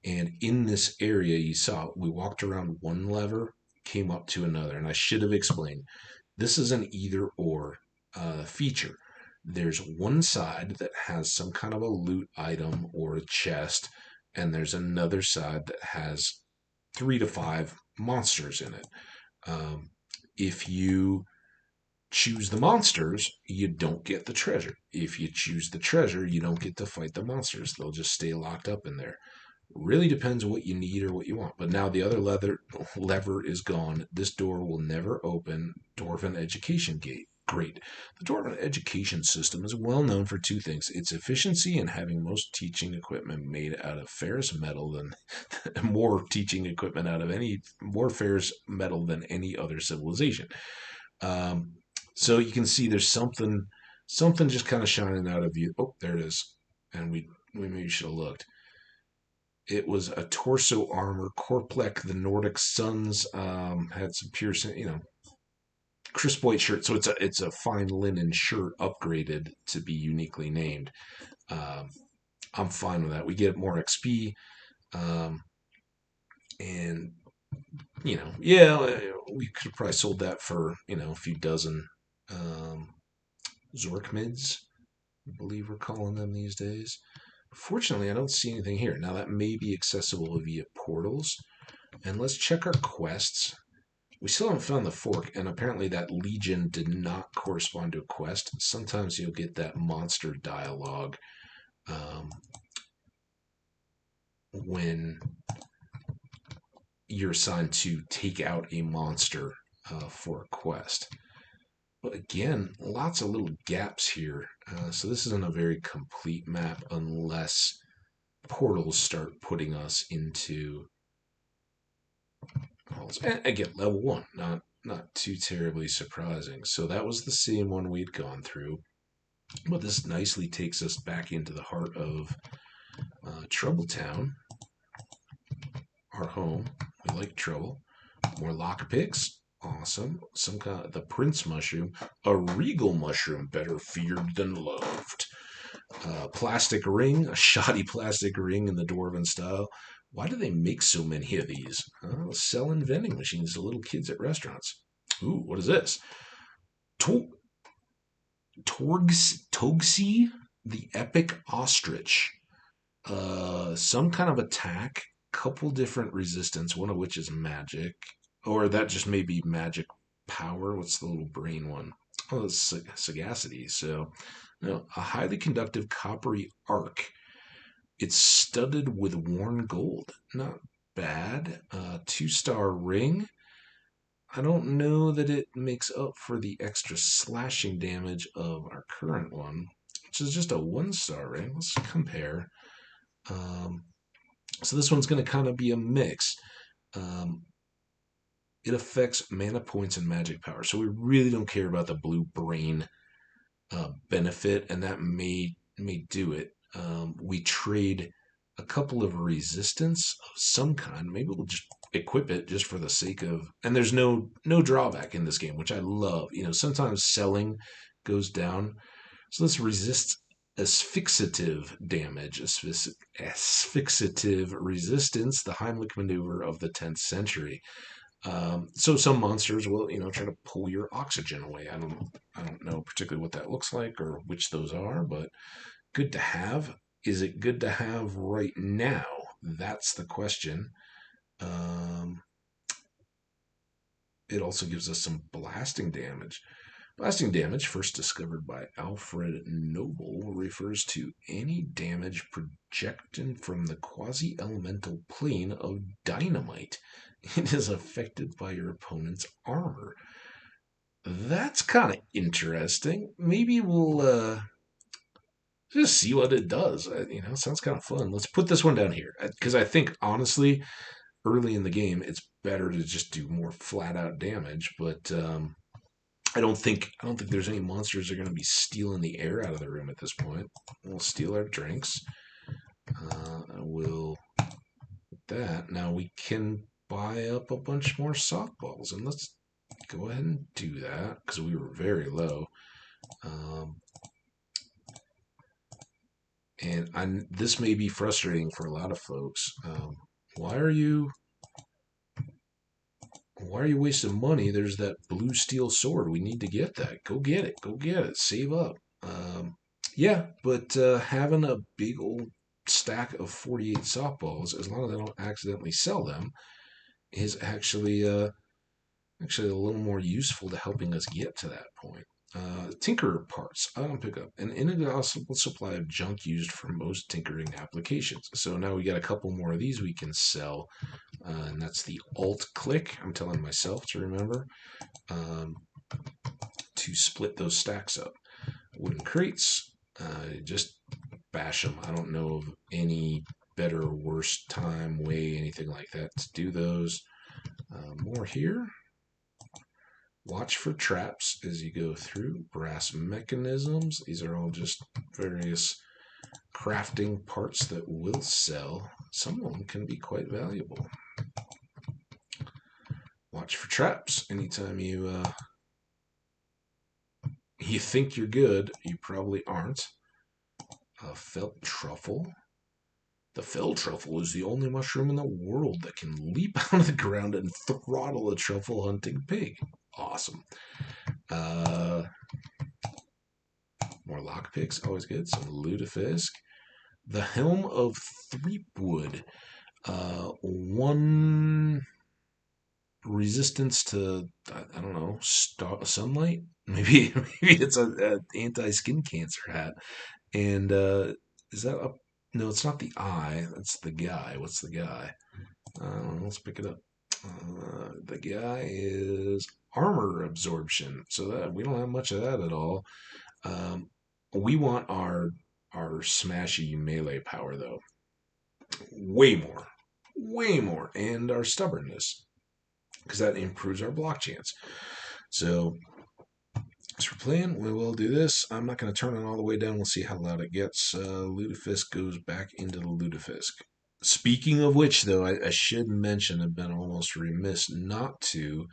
And in this area, you saw we walked around one lever, came up to another, and I should have explained. This is an either or feature. There's one side that has some kind of a loot item or a chest, and there's another side that has 3 to 5 monsters in it. If you choose the monsters, you don't get the treasure. If you choose the treasure, you don't get to fight the monsters. They'll just stay locked up in there. Really depends what you need or what you want. But now the other lever is gone. This door will never open. Dwarven Education Gate. Great. The Dwarven Education System is well known for 2 things: its efficiency and having most teaching equipment made out of ferrous metal than more teaching equipment out of more ferrous metal than any other civilization. Um, so you can see there's something just kind of shining out of you. Oh, there it is. And we maybe should have looked. It was a torso armor. Korplek, the Nordic Suns, had some piercing, crisp white shirt. So it's a fine linen shirt upgraded to be uniquely named. Um, I'm fine with that. We get more XP, and yeah, we could have probably sold that for a few dozen Zorkmids, I believe we're calling them these days. Fortunately, I don't see anything here. Now, that may be accessible via portals. And let's check our quests. We still haven't found the fork, and apparently that legion did not correspond to a quest. Sometimes you'll get that monster dialogue when you're assigned to take out a monster for a quest. But again, lots of little gaps here. So this isn't a very complete map unless portals start putting us into halls. And again, level 1, not too terribly surprising. So that was the same one we'd gone through. But this nicely takes us back into the heart of Troubletown, our home. We like trouble. More lockpicks. Awesome. Some kind of the Prince mushroom, a regal mushroom, better feared than loved. Plastic ring, a shoddy plastic ring in the dwarven style. Why do they make so many of these? Selling vending machines to little kids at restaurants. Ooh, what is this? Togsy, the epic ostrich. Some kind of attack, couple different resistance, one of which is magic. Or that just may be magic power. What's the little brain one? Oh, it's sagacity. So, a highly conductive coppery arc. It's studded with worn gold. Not bad. 2-star ring. I don't know that it makes up for the extra slashing damage of our current one, which is just a 1-star ring. Let's compare. So this one's going to kind of be a mix. It affects mana points and magic power. So we really don't care about the blue brain benefit, and that may do it. We trade a couple of resistance of some kind. Maybe we'll just equip it just for the sake of. And there's no drawback in this game, which I love. Sometimes selling goes down. So let's resist asphyxiative damage, asphyxiative resistance, the Heimlich maneuver of the 10th century. So some monsters will, try to pull your oxygen away. I don't know particularly what that looks like or which those are, but good to have. Is it good to have right now? That's the question. It also gives us some blasting damage. Blasting damage, first discovered by Alfred Noble, refers to any damage projected from the quasi-elemental plane of dynamite. It is affected by your opponent's armor. That's kind of interesting. Maybe we'll just see what it does. Sounds kind of fun. Let's put this one down here because I think honestly, early in the game, it's better to just do more flat out damage. But I don't think there's any monsters that are going to be stealing the air out of the room at this point. We'll steal our drinks. We'll that. Now we can buy up a bunch more softballs, and let's go ahead and do that because we were very low. And this may be frustrating for a lot of folks. Why are you wasting money? There's that blue steel sword. We need to get that. Go get it. Go get it. Save up. Yeah, but having a big old stack of 48 softballs, as long as I don't accidentally sell them, is actually a little more useful to helping us get to that point. Tinkerer parts. I don't pick up an inexhaustible supply of junk used for most tinkering applications. So now we got a couple more of these we can sell, and that's the alt click. I'm telling myself to remember to split those stacks up. Wooden crates. Just bash them. I don't know of any better or worse time, way, anything like that to do those. More here. Watch for traps as you go through. Brass mechanisms. These are all just various crafting parts that will sell. Some of them can be quite valuable. Watch for traps. Anytime you think you're good, you probably aren't. Felt truffle. The fell truffle is the only mushroom in the world that can leap out of the ground and throttle a truffle hunting pig. Awesome. More lockpicks, always good. Some lutefisk. The helm of Threepwood. One resistance to, I don't know, sunlight. Maybe it's a anti-skin cancer hat. And is that up? No, it's not the eye. That's the guy. What's the guy? Let's pick it up. The guy is armor absorption. So that we don't have much of that at all. We want our smashy melee power though. Way more, and our stubbornness because that improves our block chance. So as we're playing, we will do this. I'm not going to turn it all the way down. We'll see how loud it gets. Lutefisk goes back into the lutefisk. Speaking of which, though, I should mention, I've been almost remiss not to.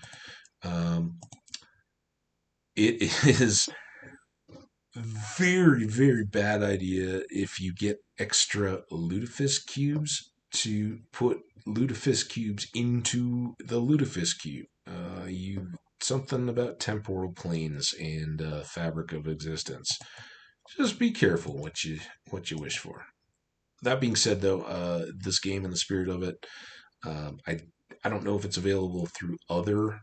It is very, very bad idea if you get extra lutefisk cubes to put lutefisk cubes into the lutefisk cube. Something about temporal planes and fabric of existence. Just be careful what you wish for. That being said, though, this game and the spirit of it, I don't know if it's available through other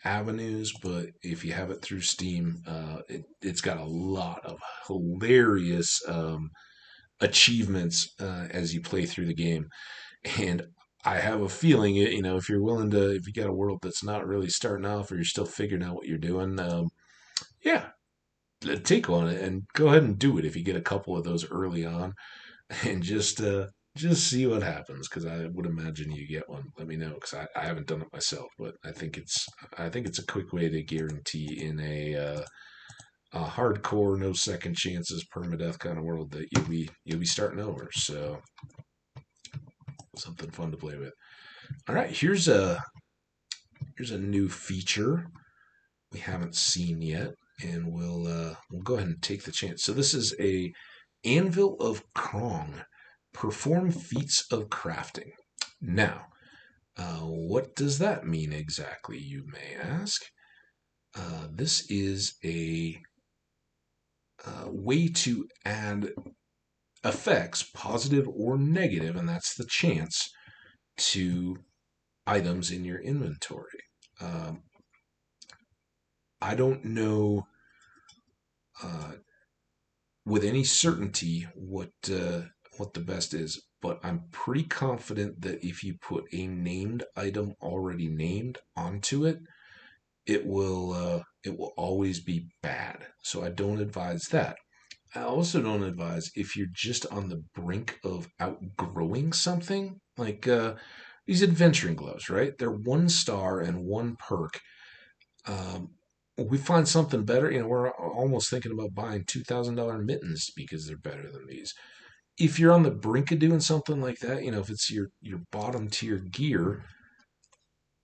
avenues, but if you have it through Steam, it's got a lot of hilarious achievements as you play through the game. And I have a feeling, if you're willing to, if you got a world that's not really starting off or you're still figuring out what you're doing, yeah, take on it and go ahead and do it if you get a couple of those early on, and just see what happens. Because I would imagine you get one. Let me know because I haven't done it myself, but I think it's a quick way to guarantee in a hardcore, no second chances, permadeath kind of world that you'll be starting over. So something fun to play with. All right, here's a new feature we haven't seen yet, and we'll go ahead and take the chance. So this is a Anvil of Krong. Perform feats of crafting. Now, what does that mean exactly, you may ask? This is a way to add effects, positive or negative, and that's the chance, to items in your inventory. I don't know with any certainty what the best is, but I'm pretty confident that if you put a named item already named onto it, it will always be bad. So I don't advise that. I also don't advise if you're just on the brink of outgrowing something, like these adventuring gloves, right? They're 1 star and 1 perk. We find something better, we're almost thinking about buying $2,000 mittens because they're better than these. If you're on the brink of doing something like that, if it's your bottom tier gear,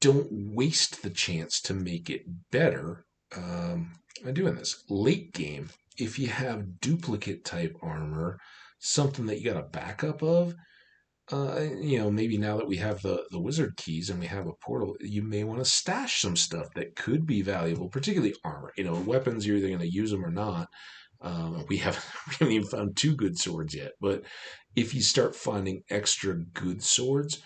don't waste the chance to make it better by doing this. Late game, if you have duplicate type armor, something that you got a backup of, maybe now that we have the wizard keys and we have a portal, you may want to stash some stuff that could be valuable, particularly armor. Weapons, you're either going to use them or not. We haven't even found 2 good swords yet, but if you start finding extra good swords,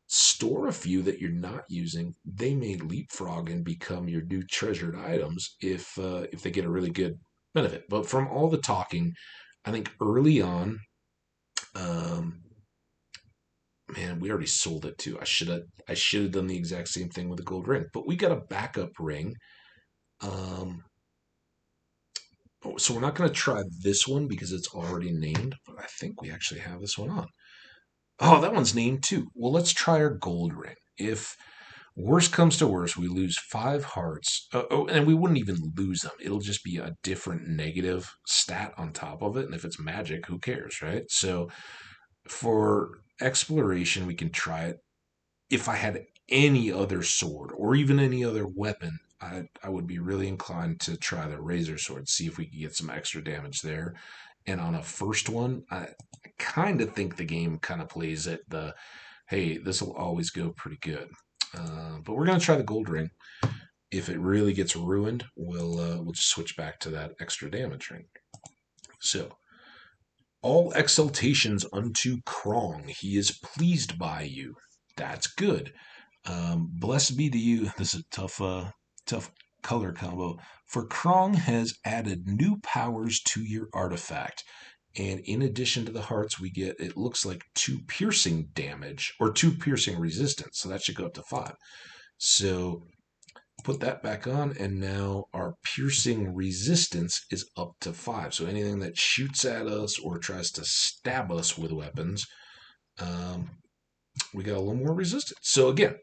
store a few that you're not using. They may leapfrog and become your new treasured items if they get a really good benefit. But from all the talking, I think early on, man, we already sold it too. I should have done the exact same thing with the gold ring, but we got a backup ring. So we're not going to try this one because it's already named, but I think we actually have this one on. Oh, that one's named too. Well, let's try our gold ring. If worst comes to worst, we lose 5 hearts. And we wouldn't even lose them. It'll just be a different negative stat on top of it. And if it's magic, who cares, right? So for exploration, we can try it. If I had any other sword or even any other weapon, I would be really inclined to try the razor sword, see if we could get some extra damage there. And on a first one, I kind of think the game kind of plays it hey, this will always go pretty good. But we're going to try the gold ring. If it really gets ruined, we'll just switch back to that extra damage ring. So, all exaltations unto Krong. He is pleased by you. That's good. Blessed be to you. This is a tough color combo. For Krong has added new powers to your artifact. And in addition to the hearts, we get, it looks like 2 piercing damage or 2 piercing resistance. So that should go up to 5. So put that back on, and now our piercing resistance is up to 5. So anything that shoots at us or tries to stab us with weapons, we got a little more resistance. So again,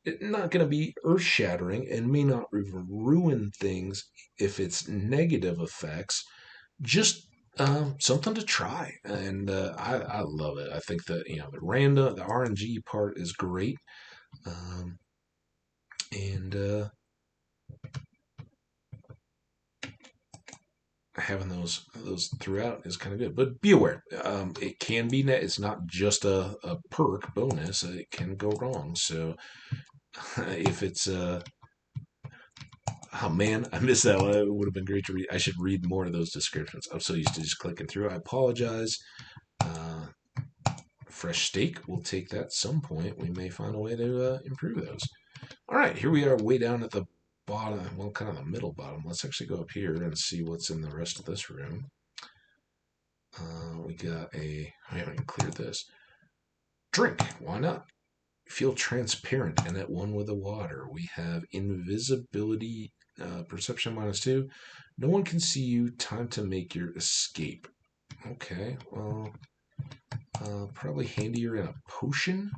it's not going to be earth-shattering and may not ruin things if it's negative effects. Just something to try, and I love it. I think that the RNG part is great, and having those throughout is kind of good. But be aware, it can be net. It's not just a perk bonus. It can go wrong. So if it's oh man, I missed that one. It would have been great to read. I should read more of those descriptions. I'm so used to just clicking through. I apologize. Fresh steak, we'll take that some point. We may find a way to improve those. All right, here we are way down at the bottom. Well, kind of the middle bottom. Let's actually go up here and see what's in the rest of this room. We got we haven't even cleared this. Drink, why not? Feel transparent and at one with the water. We have invisibility, perception -2. No one can see you. Time to make your escape. Okay, well, probably handier in a potion.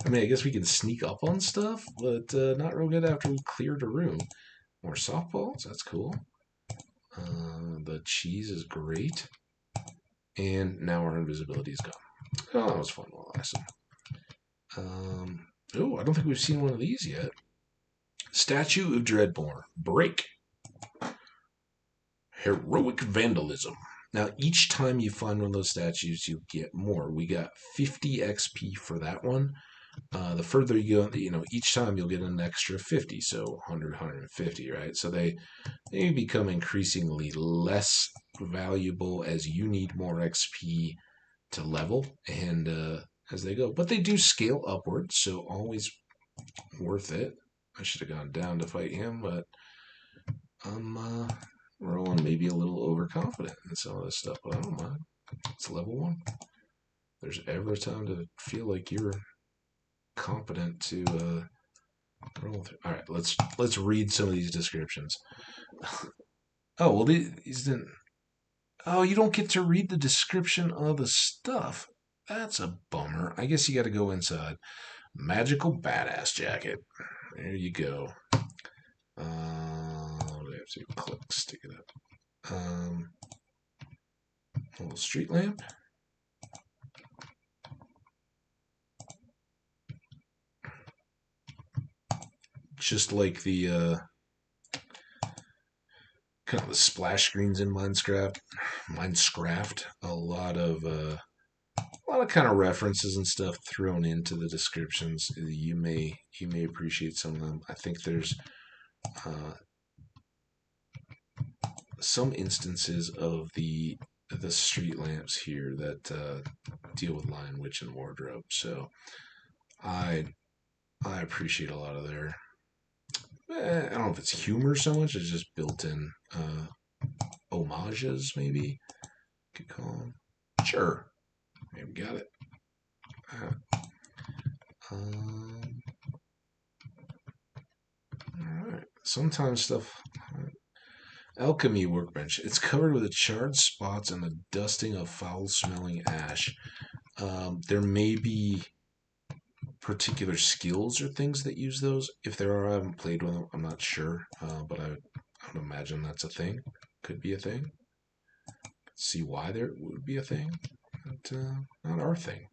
I mean, I guess we can sneak up on stuff, but not real good after we cleared a room. More softballs, that's cool. The cheese is great. And now our invisibility is gone. Oh, that was fun while it lasted. I don't think we've seen one of these yet. Statue of Dredmor. Break. Heroic Vandalism. Now, each time you find one of those statues, you get more. We got 50 XP for that one. The further you go, each time you'll get an extra 50, so 100, 150, right? So they become increasingly less valuable as you need more XP to level, and as they go. But they do scale upwards, so always worth it. I should have gone down to fight him, but I'm rolling maybe a little overconfident in some of this stuff, but I don't mind. It's level 1. There's ever a time to feel like you're competent to roll through. All right, let's read some of these descriptions. Oh, well, these didn't. Oh, you don't get to read the description of the stuff. That's a bummer. I guess you got to go inside. Magical badass jacket. There you go. What do I have to click? Stick it up. A little street lamp. just like the kind of the splash screens in Minecraft. A lot of kind of references and stuff thrown into the descriptions. You may appreciate some of them. I think there's uh, some instances of the street lamps here that deal with Lion, Witch, and Wardrobe. So I I appreciate a lot of their. I don't know if it's humor so much as just built-in homages, maybe could call them. Sure, maybe got it. Um, all right. Sometimes stuff. Alchemy Workbench. It's covered with charred spots and the dusting of foul-smelling ash. There may be particular skills or things that use those. If there are, I haven't played with them. I'm not sure, but I would imagine that's a thing. Could be a thing. See why there would be a thing, but not our thing.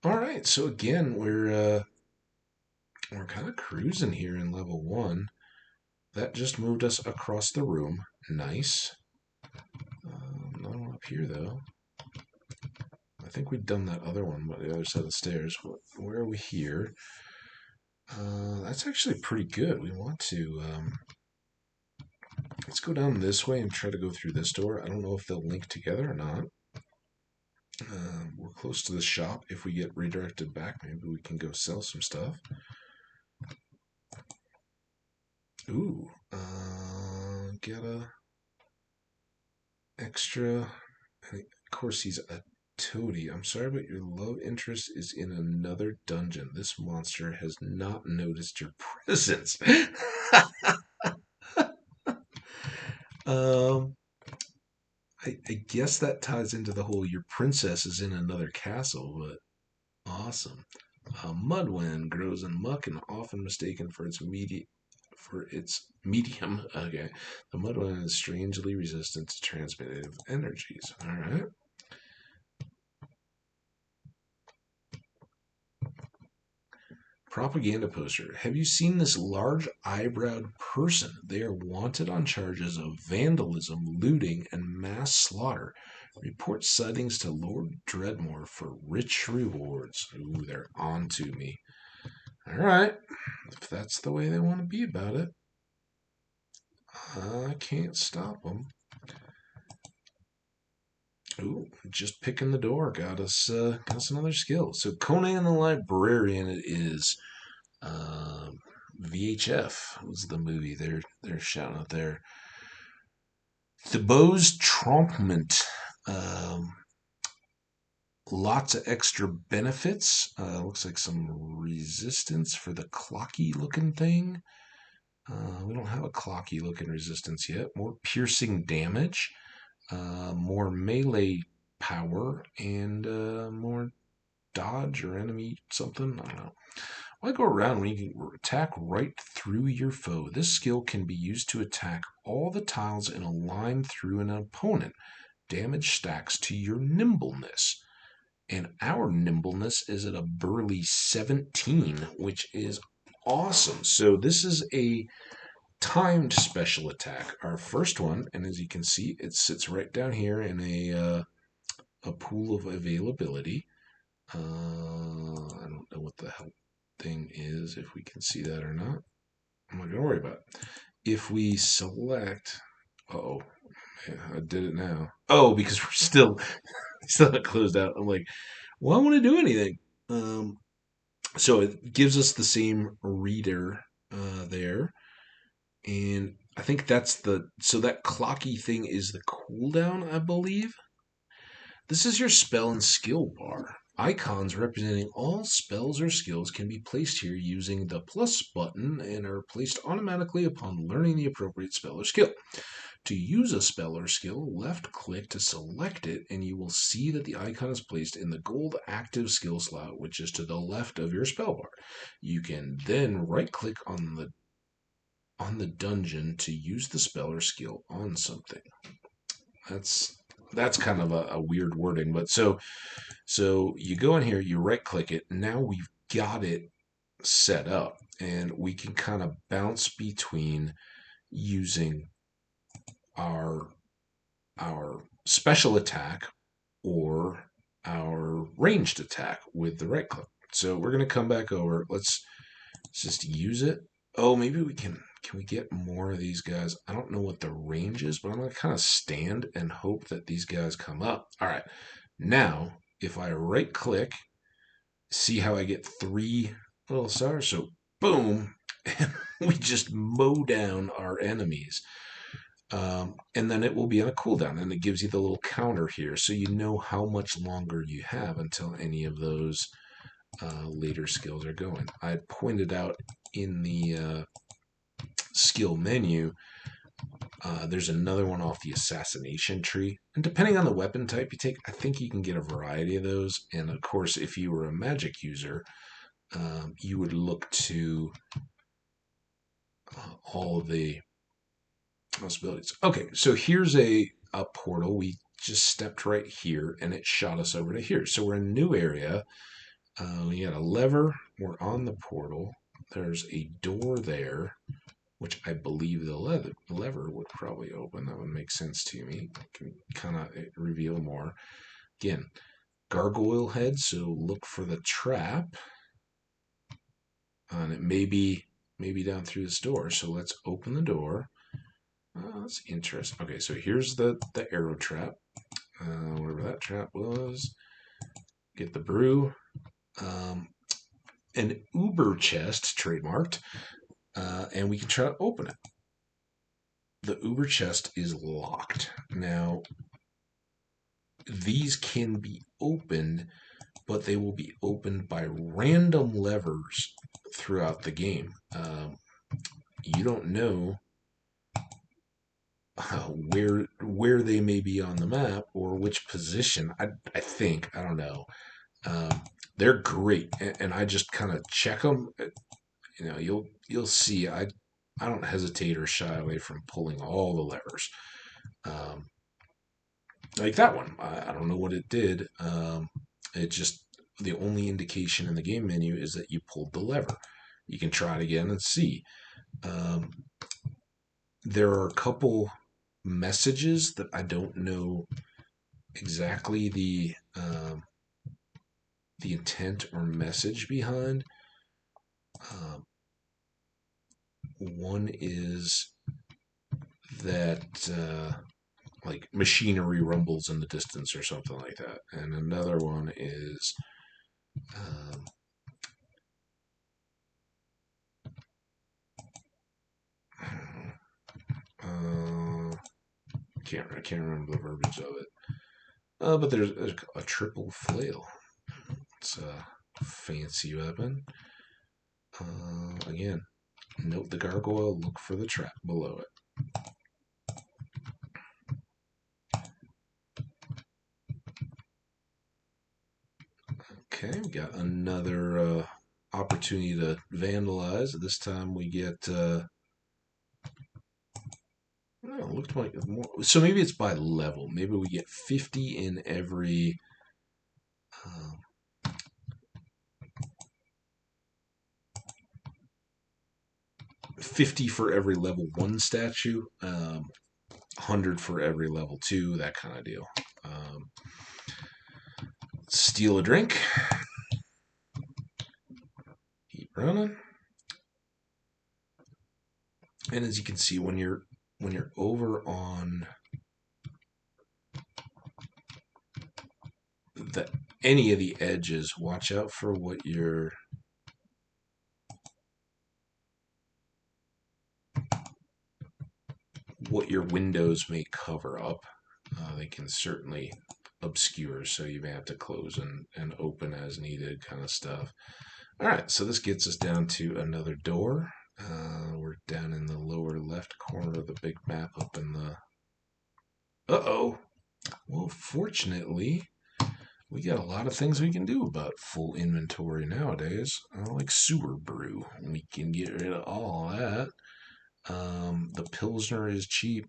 All right, so again, we're kind of cruising here in level 1. That just moved us across the room. Nice. Not one up here though. I think we'd done that other one, but the other side of the stairs. Where are we here? That's actually pretty good. We want to let's go down this way and try to go through this door. I don't know if they'll link together or not. We're close to the shop. If we get redirected back, maybe we can go sell some stuff. Ooh, get a extra. Of course, he's a toady. I'm sorry, but your love interest is in another dungeon. This monster has not noticed your presence. I guess that ties into the whole your princess is in another castle, but awesome. Mudwind grows in muck and often mistaken for its medium. Okay, the mudwind is strangely resistant to transmittive energies. All right. Propaganda poster. Have you seen this large eyebrowed person? They are wanted on charges of vandalism, looting, and mass slaughter. Report sightings to Lord Dredmor for rich rewards. Ooh, they're on to me. All right. If that's the way they want to be about it, I can't stop them. Ooh, just picking the door got us another skill. So Conan the Librarian it is. VHF was the movie they're shouting out there. Thibaut's Trompement. Lots of extra benefits. Looks like some resistance for the clocky looking thing. We don't have a clocky looking resistance yet. More piercing damage. More melee power. And more dodge or enemy something. I don't know. Why go around when you can attack right through your foe? This skill can be used to attack all the tiles in a line through an opponent. Damage stacks to your nimbleness. And our nimbleness is at a burly 17, which is awesome. So this is a timed special attack. Our first one, and as you can see, it sits right down here in a pool of availability. I don't know what the hell thing is, if we can see that or not. I'm not going to worry about it. If we select, oh, I did it now. Oh, because we're still not closed out. I'm like, well, I want to do anything. So it gives us the same reader there, and I think that's so that clocky thing is the cooldown, I believe. This is your spell and skill bar. Icons representing all spells or skills can be placed here using the plus button and are placed automatically upon learning the appropriate spell or skill. To use a spell or skill, left-click to select it, and you will see that the icon is placed in the gold active skill slot, which is to the left of your spell bar. You can then right-click on the dungeon to use the spell or skill on something. That's kind of a weird wording, but so you go in here, you right-click it. Now we've got it set up, and we can kind of bounce between using our special attack or our ranged attack with the right click. So we're going to come back over. Let's just use it. Oh, maybe we can. Can we get more of these guys? I don't know what the range is, but I'm going to kind of stand and hope that these guys come up. All right. Now, if I right click, see how I get 3 little stars? So, boom. And we just mow down our enemies. And then it will be on a cooldown, and it gives you the little counter here, so you know how much longer you have until any of those later skills are going. I pointed out in the skill menu, there's another one off the assassination tree, and depending on the weapon type you take, I think you can get a variety of those. And of course, if you were a magic user, you would look to all of the possibilities. Okay, so here's a portal. We just stepped right here, and it shot us over to here. So we're in a new area. We got a lever. We're on the portal. There's a door there, which I believe the lever would probably open. That would make sense to me. I can kind of reveal more. Again, gargoyle head, so look for the trap. And it may be down through this door. So let's open the door. Oh, that's interesting. Okay, so here's the arrow trap. Whatever that trap was. Get the brew. An Uber chest, trademarked. And we can try to open it. The Uber chest is locked. Now, these can be opened, but they will be opened by random levers throughout the game. You don't know where they may be on the map or which position. I think, I don't know. They're great, and I just kind of check them. You know, you'll see. I don't hesitate or shy away from pulling all the levers. Like that one, I don't know what it did. It just, the only indication in the game menu is that you pulled the lever. You can try it again and see. There are a couple messages that I don't know exactly the intent or message behind. One is that like machinery rumbles in the distance or something like that, and another one is I can't remember the verbiage of it. But there's a triple flail. It's a fancy weapon. Again, note the gargoyle, look for the trap below it. Okay, we got another opportunity to vandalize. This time we get it looked like more. So maybe it's by level. Maybe we get 50 in every 50 for every level 1 statue, 100 for every level 2, that kind of deal. Steal a drink. Keep running. And as you can see, when you're over on any of the edges, watch out for what your windows may cover up. They can certainly obscure, so you may have to close and open as needed, kind of stuff. All right, so this gets us down to another door. We're down in the lower left corner of the big map up in the... Uh-oh. Well, fortunately, we got a lot of things we can do about full inventory nowadays. Like sewer brew. We can get rid of all that. The Pilsner is cheap.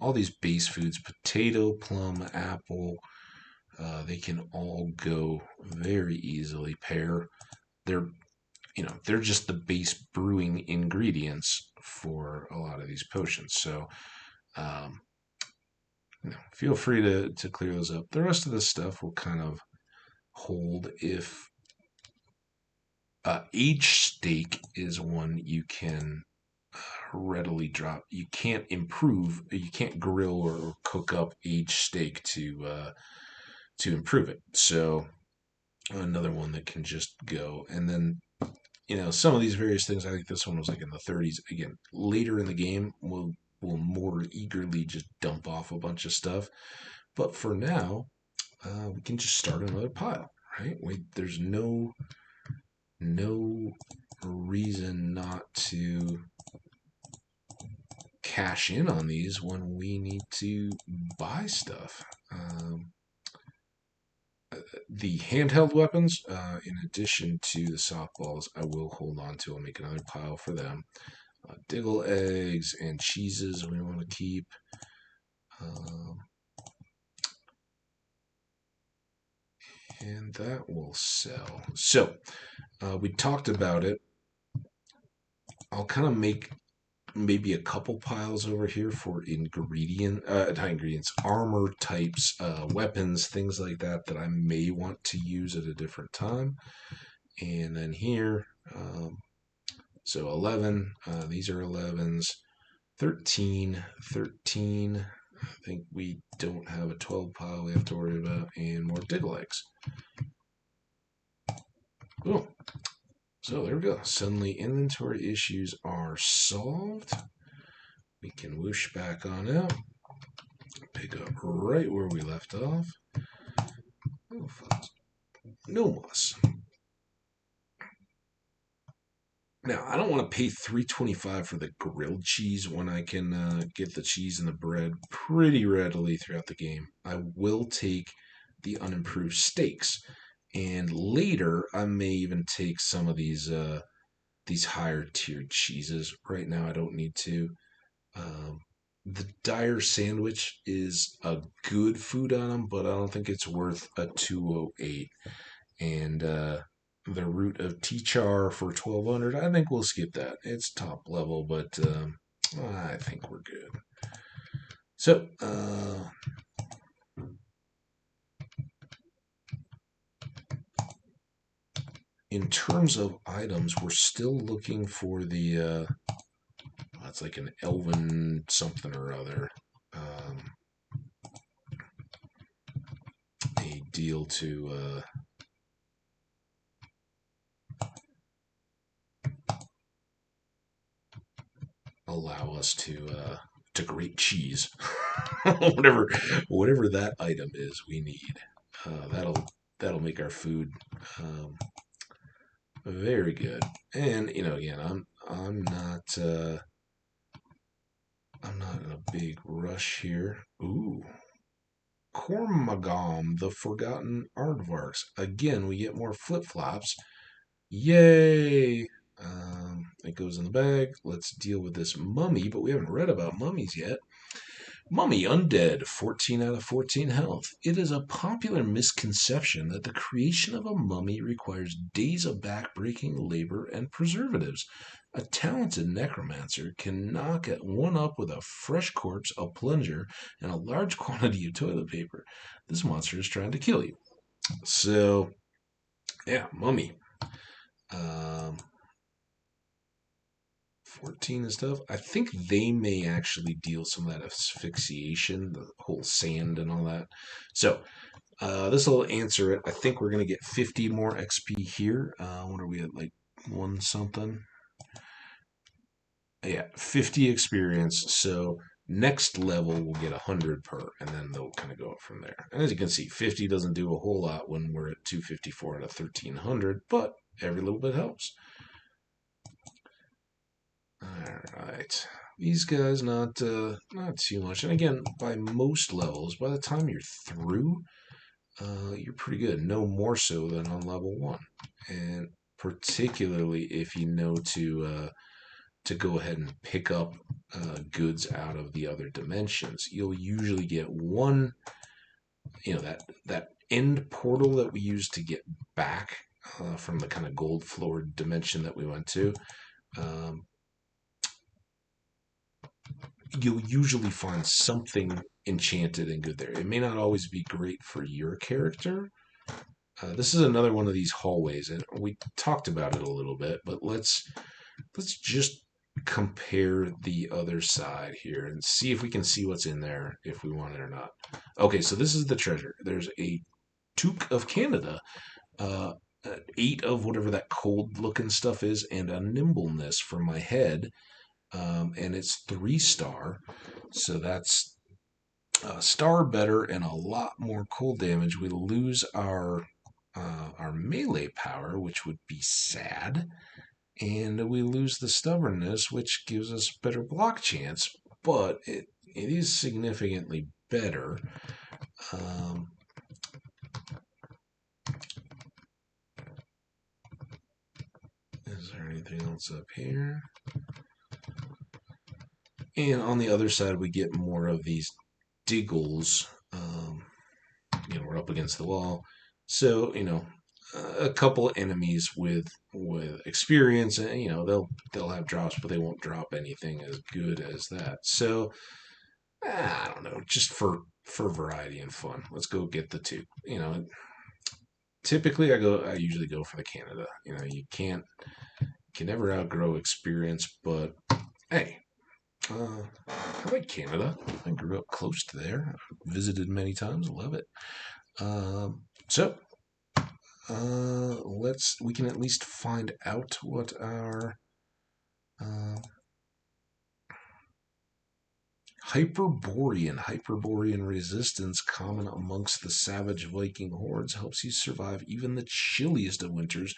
All these base foods, potato, plum, apple, they can all go very easily. Pear. They're they're just the base brewing ingredients for a lot of these potions. So, um, feel free to clear those up. The rest of this stuff will kind of hold if age steak is one you can readily drop. You can't grill or cook up aged steak to improve it. So another one that can just go. And then some of these various things. I think this one was like in the 30s. Again, later in the game, we'll more eagerly just dump off a bunch of stuff. But for now, we can just start another pile, right? There's no reason not to cash in on these when we need to buy stuff. The handheld weapons, in addition to the softballs, I will hold on to. I'll make another pile for them. Diggle eggs and cheeses we want to keep. And that will sell. So, we talked about it. I'll kind of make maybe a couple piles over here for not ingredients, armor types, weapons, things like that I may want to use at a different time. And then here, so 11, these are 11s, 13. I think we don't have a 12 pile we have to worry about, and more diggle eggs. Boom. So there we go. Suddenly inventory issues are solved. We can whoosh back on out. Pick up right where we left off. Oh, no moss. Now, I don't want to pay $3.25 for the grilled cheese when I can get the cheese and the bread pretty readily throughout the game. I will take the unimproved steaks. And later, I may even take some of these higher tiered cheeses. Right now, I don't need to. The dire sandwich is a good food item, but I don't think it's worth a 208. And the root of T-char for 1200, I think we'll skip that. It's top level, but I think we're good. So, in terms of items, we're still looking for the it's like an elven something or other. A deal to allow us to grate cheese. whatever that item is we need. That'll make our food very good. And again, I'm not in a big rush here. Ooh. Cormagam, the Forgotten Aardvarks. Again, we get more flip-flops. Yay! It goes in the bag. Let's deal with this mummy, but we haven't read about mummies yet. Mummy Undead, 14 out of 14 health. It is a popular misconception that the creation of a mummy requires days of backbreaking labor and preservatives. A talented necromancer can knock one up with a fresh corpse, a plunger, and a large quantity of toilet paper. This monster is trying to kill you. So, yeah, mummy. 14 and stuff. I think they may actually deal some of that asphyxiation, the whole sand and all that. So, this will answer it. I think we're going to get 50 more XP here. What are we at, like 1 something? Yeah, 50 experience. So, next level we'll get 100 per, and then they'll kind of go up from there. And as you can see, 50 doesn't do a whole lot when we're at 254 out of 1300, but every little bit helps. All right, these guys not too much. And again, by most levels, by the time you're through, you're pretty good. No more so than on level 1, and particularly if you know to go ahead and pick up goods out of the other dimensions. You'll usually get one, that end portal that we use to get back from the kind of gold-floored dimension that we went to. Um, you'll usually find something enchanted and good there. It may not always be great for your character. This is another one of these hallways, and we talked about it a little bit, but let's just compare the other side here and see if we can see what's in there, if we want it or not. Okay, so this is the treasure. There's a toque of Canada, uh, 8 of whatever that cold looking stuff is, and a nimbleness for my head, and it's 3-star, so that's a star better and a lot more cold damage. We lose our melee power, which would be sad, and we lose the stubbornness, which gives us better block chance, but it is significantly better. Is there anything else up here? And on the other side, we get more of these diggles. We're up against the wall, so a couple enemies with experience, and they'll have drops, but they won't drop anything as good as that. So I don't know, just for variety and fun, let's go get the two. Typically I usually go for the Canada. You can never outgrow experience, but hey, I like Canada. I grew up close to there. Visited many times. Love it. So we can at least find out what our Hyperborean resistance, common amongst the savage Viking hordes, helps you survive even the chilliest of winters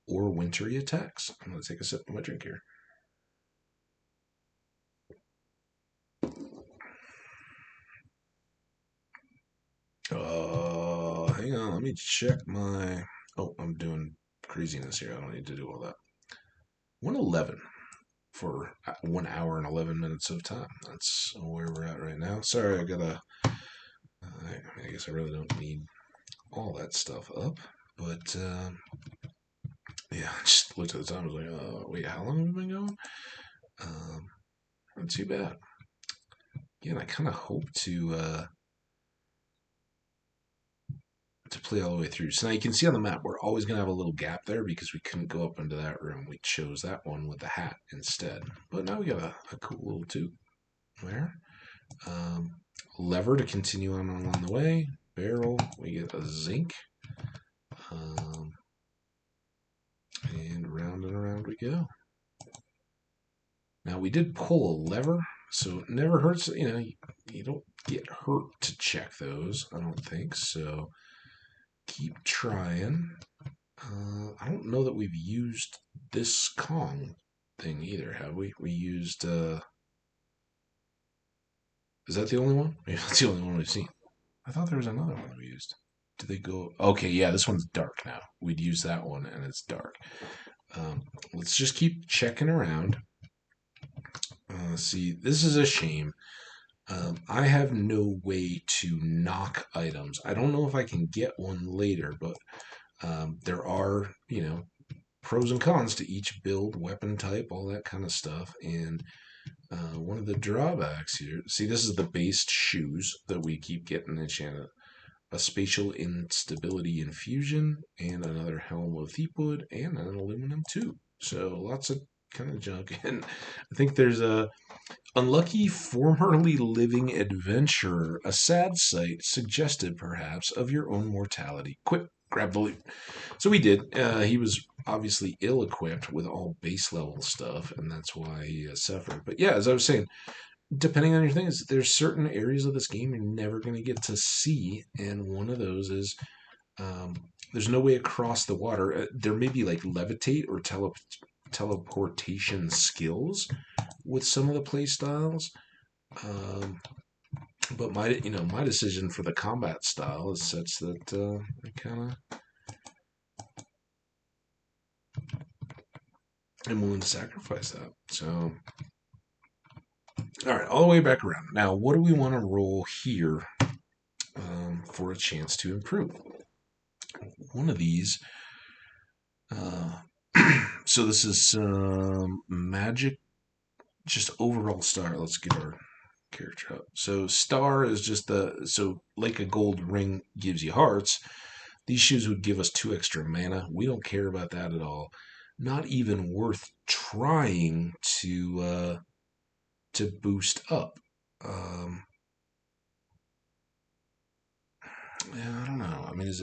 or wintry attacks. I'm going to take a sip of my drink here. Hang on, let me check my... Oh, I'm doing craziness here. I don't need to do all that. 111 for 1 hour and 11 minutes of time. That's where we're at right now. Sorry, I gotta... I guess I really don't need all that stuff up, but yeah, I just looked at the time. I was like, wait, how long have we been going? Not too bad. Again, I kind of hope to play all the way through. So now you can see on the map, we're always going to have a little gap there because we couldn't go up into that room. We chose that one with the hat instead. But now we got a cool little tube there. Lever to continue on along the way. Barrel, we get a zinc. And round and around we go. Now we did pull a lever, so it never hurts. You don't get hurt to check those, I don't think. So keep trying. I don't know that we've used this Kong thing either, have we? We used... Is that the only one? Maybe that's the only one we've seen. I thought there was another one we used. Did they go... Okay, yeah, this one's dark now. We'd use that one, and it's dark. Let's just keep checking around. See, this is a shame. I have no way to knock items. I don't know if I can get one later, but there are, pros and cons to each build, weapon type, all that kind of stuff. And one of the drawbacks here, see, this is the based shoes that we keep getting enchanted. A spatial instability infusion, and another helm of thiepwood, and an aluminum tube. So lots of kind of junk. And I think there's a unlucky formerly living adventurer, a sad sight suggested perhaps of your own mortality. Quick, grab the loot. So we did. He was obviously ill-equipped with all base level stuff, and that's why he suffered. But yeah, as I was saying, depending on your things, there's certain areas of this game you're never going to get to see, and one of those is there's no way across the water. There may be like levitate or teleportation skills with some of the play styles, but my decision for the combat style is such that I kind of am willing to sacrifice that. So, all right, all the way back around. Now, what do we want to roll here for a chance to improve? One of these So this is some magic, just overall star. Let's get our character up. So star is just like a gold ring gives you hearts. These shoes would give us 2 extra mana. We don't care about that at all. Not even worth trying to boost up. Um, yeah, I don't know. I mean, is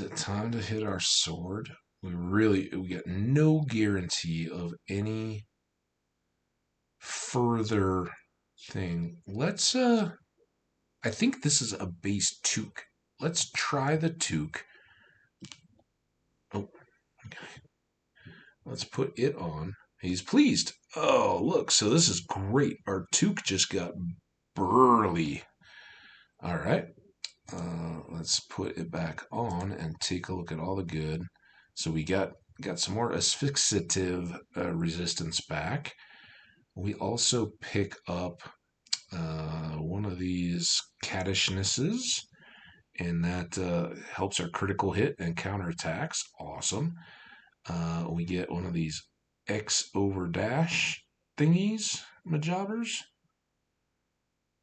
it time to hit our sword? We get no guarantee of any further thing. I think this is a base toque. Let's try the toque. Oh, okay. Let's put it on. He's pleased. Oh, look. So this is great. Our toque just got burly. All right. Let's put it back on and take a look at all the good. So we got some more asphyxiative resistance back. We also pick up one of these caddishnesses, and that helps our critical hit and counterattacks. Awesome. We get one of these X over dash thingies, majobbers.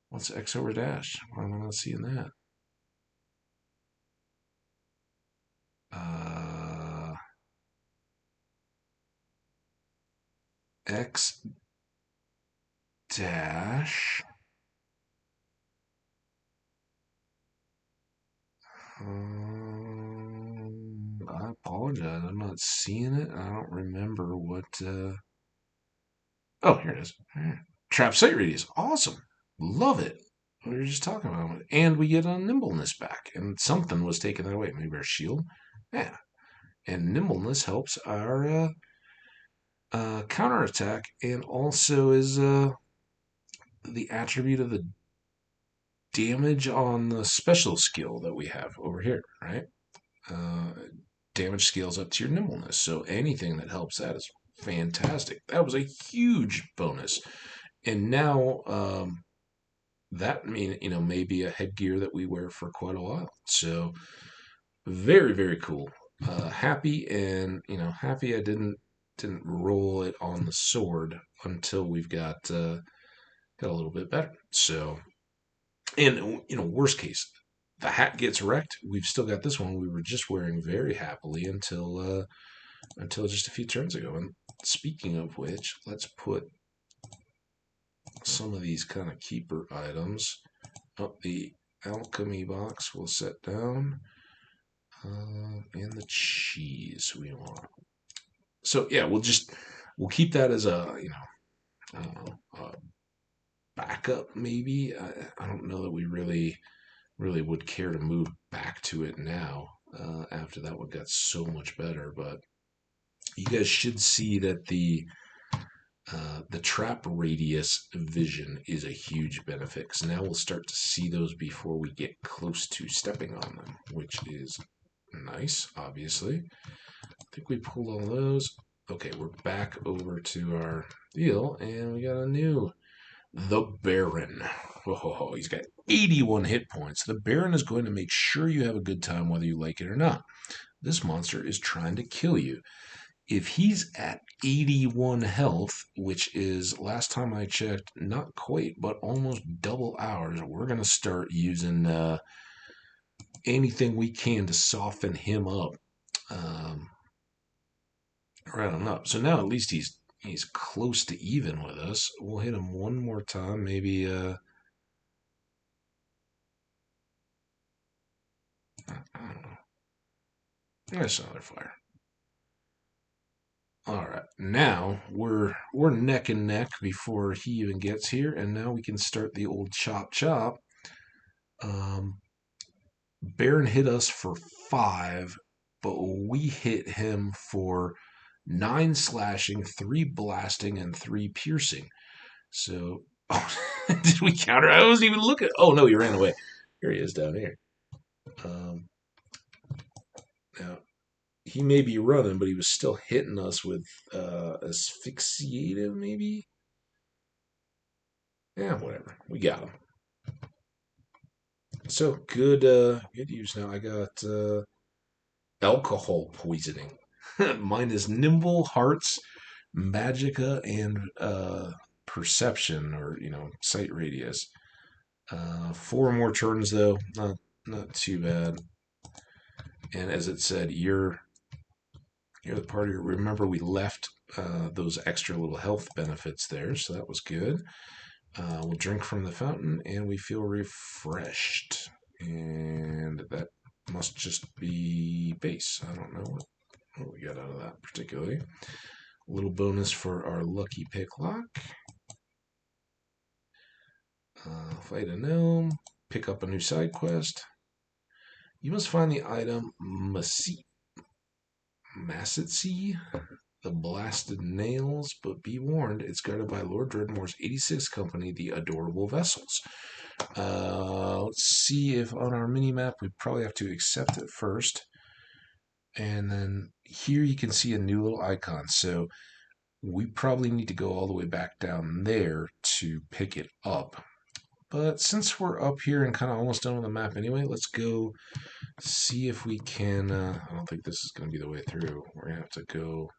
What's X over dash? Why am I not seeing that? Uh, X dash. I apologize. I'm not seeing it. I don't remember what. Oh, here it is. Trap sight radius. Awesome. Love it. We were just talking about it. And we get a nimbleness back. And something was taken that away. Maybe our shield. Yeah. And nimbleness helps our counterattack and also is the attribute of the damage on the special skill that we have over here, right? Uh, Damage scales up to your nimbleness. So anything that helps that is fantastic. That was a huge bonus. And now that may be a headgear that we wear for quite a while. So very, very cool. Happy and happy I didn't roll it on the sword until we've got a little bit better. So, and worst case, the hat gets wrecked. We've still got this one we were just wearing very happily until just a few turns ago. And speaking of which, let's put some of these kind of keeper items up the alchemy box. We'll set down, and the cheese we want. So yeah, we'll keep that as a I don't know, backup maybe. I don't know that we really would care to move back to it now after that one got so much better. But you guys should see that the trap radius vision is a huge benefit because now we'll start to see those before we get close to stepping on them, which is nice, obviously. I think we pulled all those. Okay, we're back over to our deal, and we got a new the Baron. Oh, he's got 81 hit points. The Baron is going to make sure you have a good time whether you like it or not. This monster is trying to kill you. If he's at 81 health, which is, last time I checked, not quite, but almost double ours, we're going to start using anything we can to soften him up right on up. So now at least he's close to even with us. We'll hit him one more time, maybe I don't know. That's another fire. All right, now we're neck and neck before he even gets here, and now we can start the old chop chop. Baron hit us for 5, but we hit him for 9 slashing, 3 blasting, and 3 piercing. So, oh, did we counter? I wasn't even looking. Oh no, he ran away. Here he is down here. Um, Now he may be running, but he was still hitting us with asphyxiative, maybe. Yeah, whatever. We got him. So good, good use. Now I got alcohol poisoning. Mine is nimble, hearts, magicka, and perception, or sight radius. 4 more turns though, not too bad. And as it said, you're the party. Remember, we left those extra little health benefits there, so that was good. We'll drink from the fountain, and we feel refreshed. And that must just be base. I don't know what we got out of that particularly. A little bonus for our lucky pick lock. Fight a gnome. Pick up a new side quest. You must find the item Massetsy, the blasted nails, but be warned, it's guarded by Lord Dredmor's 86th company, the Adorable Vessels. Let's see if on our mini-map we probably have to accept it first. And then here you can see a new little icon. So we probably need to go all the way back down there to pick it up. But since we're up here and kind of almost done with the map anyway, let's go see if we can. I don't think this is going to be the way through. We're going to have to go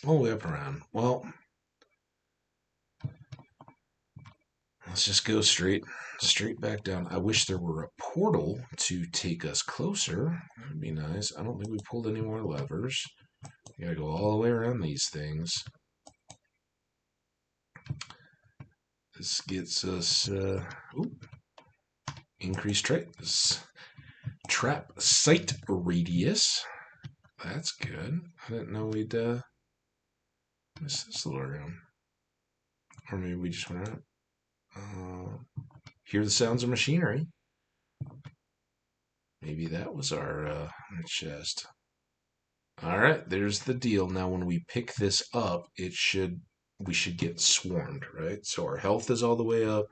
all the way up around. Well, let's just go straight back down. I wish there were a portal to take us closer. That'd be nice. I don't think we pulled any more levers. We gotta go all the way around these things. This gets us increased trap sight radius. That's good. I didn't know we'd miss this little room. Or maybe we just went out. Hear the sounds of machinery. Maybe that was our chest. All right, there's the deal. Now, when we pick this up, we should get swarmed, right? So our health is all the way up.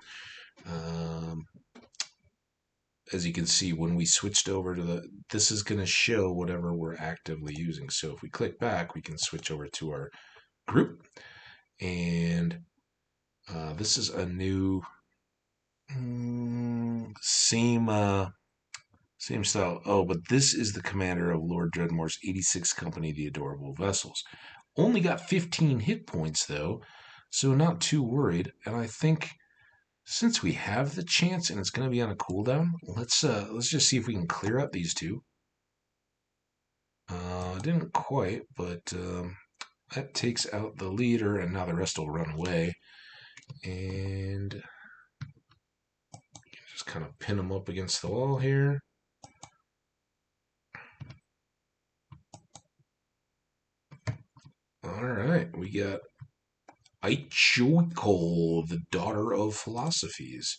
As you can see, when we switched over to this is going to show whatever we're actively using. So if we click back, we can switch over to our group. And this is a new, same style. Oh, but this is the commander of Lord Dredmor's 86th Company, the Adorable Vessels. Only got 15 hit points, though, so not too worried. And I think since we have the chance and it's going to be on a cooldown, let's just see if we can clear out these two. Didn't quite, but that takes out the leader, and now the rest will run away. And just kind of pin them up against the wall here. All right, we got Aichoiko, the Daughter of Philosophies.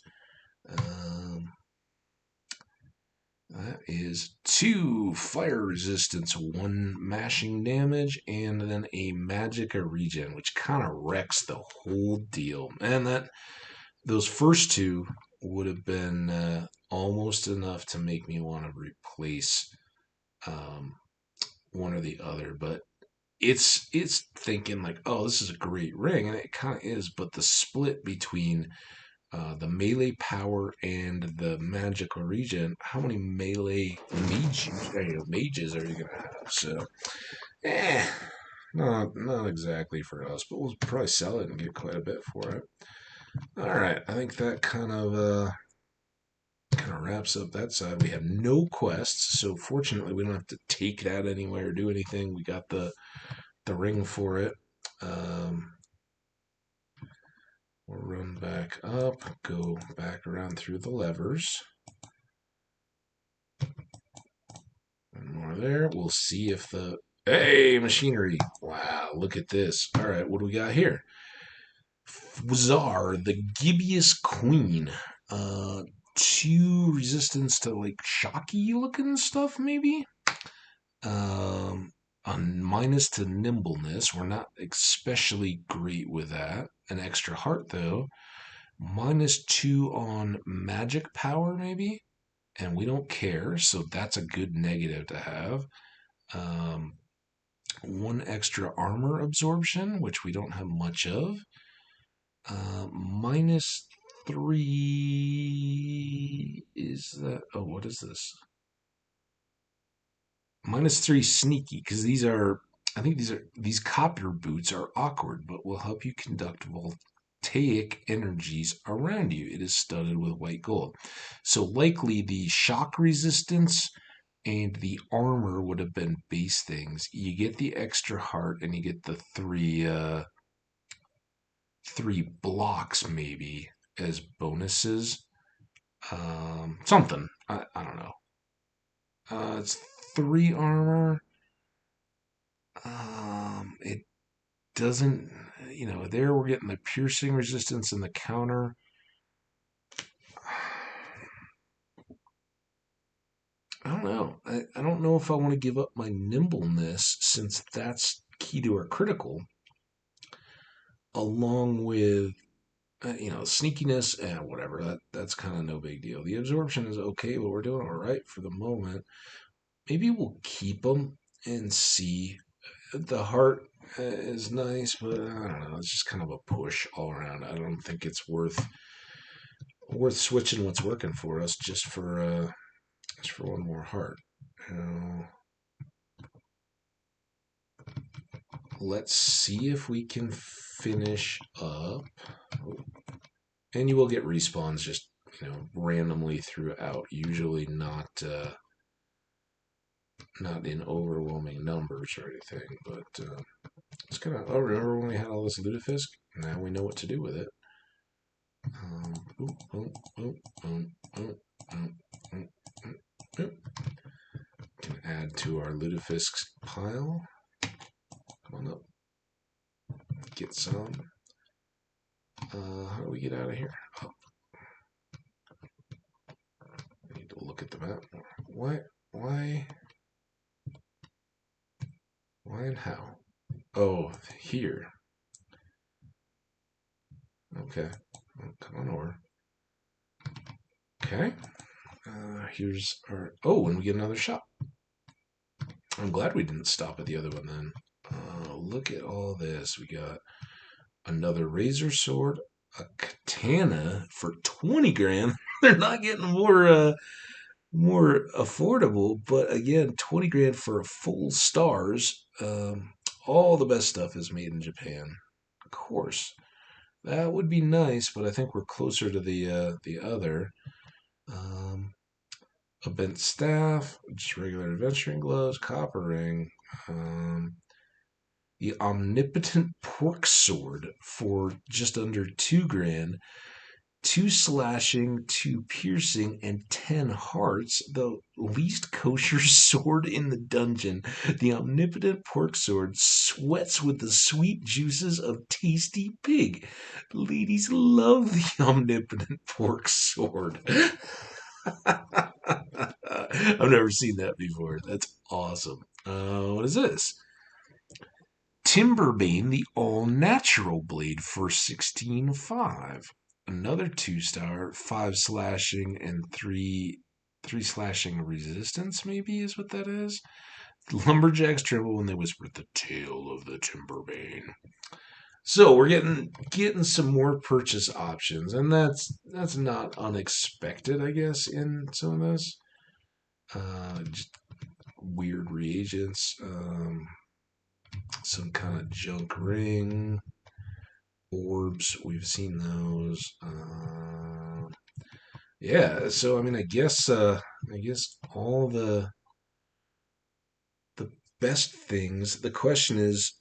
That is 2 fire resistance, 1 mashing damage, and then a magicka regen, which kind of wrecks the whole deal. And those first 2 would have been almost enough to make me want to replace one or the other, but it's thinking like, oh, this is a great ring, and it kind of is, but the split between the melee power and the magical regen, how many melee mages are you going to have? So, not exactly for us, but we'll probably sell it and get quite a bit for it. All right, I think that kind of wraps up that side. We have no quests, so fortunately we don't have to take that anywhere or do anything. We got the ring for it. We'll run back up, go back around through the levers. One more there. We'll see if hey, machinery. Wow, look at this. All right, what do we got here? Czar, the Gibeus Queen. 2 resistance to like shocky looking stuff, maybe? On minus to nimbleness. We're not especially great with that. An extra heart, though. -2 on magic power, maybe? And we don't care, so that's a good negative to have. 1 extra armor absorption, which we don't have much of. -3 is that? Oh, what is this? -3 sneaky, because these are, I think these copper boots are awkward, but will help you conduct voltaic energies around you. It is studded with white gold. So likely the shock resistance and the armor would have been base things. You get the extra heart and you get the three blocks maybe as bonuses. Something. I don't know. It's 3 armor. It doesn't, there we're getting the piercing resistance and the counter. I don't know. I don't know if I want to give up my nimbleness, since that's key to our critical, along with sneakiness and whatever. That's kind of no big deal. The absorption is okay, but we're doing all right for the moment. Maybe we'll keep them and see. The heart is nice, but I don't know. It's just kind of a push all around. I don't think it's worth switching what's working for us just for one more heart. Let's see if we can finish up. And you will get respawns just randomly throughout. Usually not in overwhelming numbers or anything, but it's kind of. Oh, remember when we had all this lutefisk? Now we know what to do with it. Can add to our lutefisk pile. Come on up. Get some. How do we get out of here? Oh. I need to look at the map more. Why and how? Oh, here. Okay. Well, come on over. Okay. Here's our... Oh, and we get another shop. I'm glad we didn't stop at the other one then. Look at all this. We got another razor sword, a katana for 20 grand. They're not getting more affordable, but again, 20 grand for a full stars. All the best stuff is made in Japan. Of course. That would be nice, but I think we're closer to the other. A bent staff, just regular adventuring gloves, copper ring. The omnipotent pork sword for just under 2 grand. 2 slashing, 2 piercing, and 10 hearts. The least kosher sword in the dungeon. The omnipotent pork sword sweats with the sweet juices of tasty pig. Ladies love the omnipotent pork sword. I've never seen that before. That's awesome. What is this? Timberbane, the all-natural blade for 16.5. Another 2-star, 5 slashing and 3 slashing resistance, maybe is what that is. Lumberjacks tremble when they whisper the tale of the Timberbane. So we're getting some more purchase options, and that's not unexpected, I guess, in some of this. Just weird reagents, some kind of junk ring, orbs. We've seen those. Yeah. So I mean, I guess all the best things. The question is,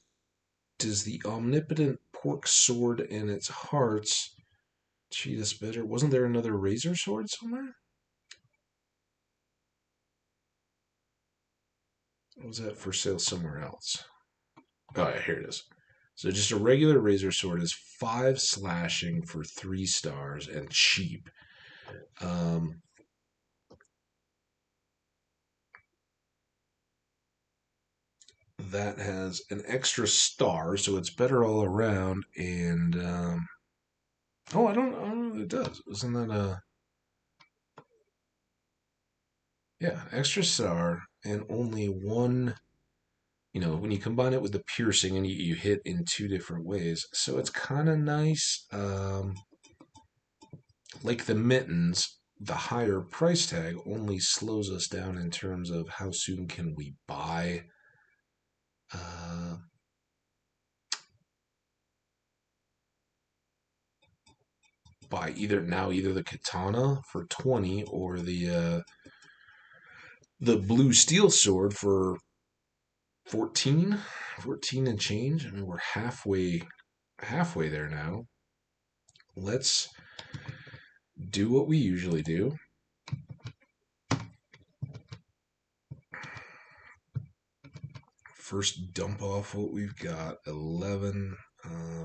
does the omnipotent pork sword and its hearts treat us better? Wasn't there another razor sword somewhere? Or was that for sale somewhere else? Oh, yeah, here it is. So just a regular razor sword is 5 slashing for 3 stars and cheap. That has an extra star, so it's better all around. And I don't know if it does. Isn't that a... Yeah, extra star and only one, when you combine it with the piercing, and you hit in 2 different ways. So it's kind of nice. Like the mittens, the higher price tag only slows us down in terms of how soon can we buy uh, either the katana for 20 or the blue steel sword for 14, 14 and change. I mean, we're halfway there now. Let's do what we usually do. First, dump off what we've got. 11.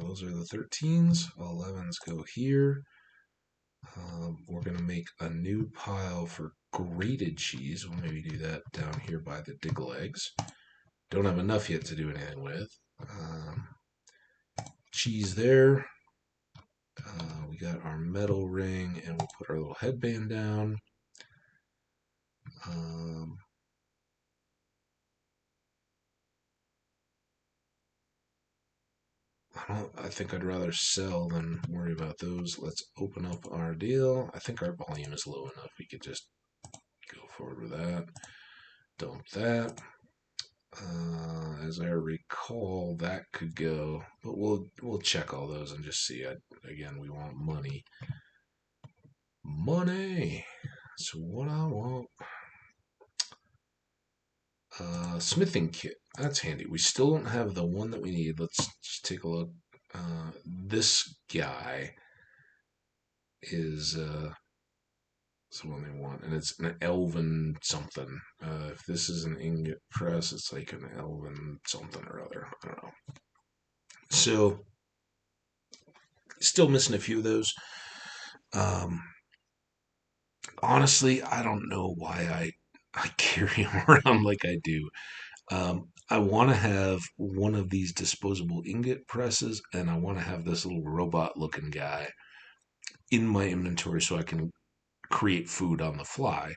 Those are the 13s. 11s go here. We're going to make a new pile for grated cheese. We'll maybe do that down here by the diggle eggs. Don't have enough yet to do anything with. Cheese there. We got our metal ring, and we'll put our little headband down. I think I'd rather sell than worry about those. Let's open up our deal. I think our volume is low enough. We could just go forward with that. Dump that. As I recall, that could go, but we'll check all those and just see. Again, we want money. Money. So what I want. Smithing kit. That's handy. We still don't have the one that we need. Let's just take a look. This guy is the one they want, and it's an elven something. If this is an ingot press, it's like an elven something or other. I don't know. So, still missing a few of those. Honestly, I don't know why I carry them around like I do. I want to have one of these disposable ingot presses, and I want to have this little robot-looking guy in my inventory so I can create food on the fly.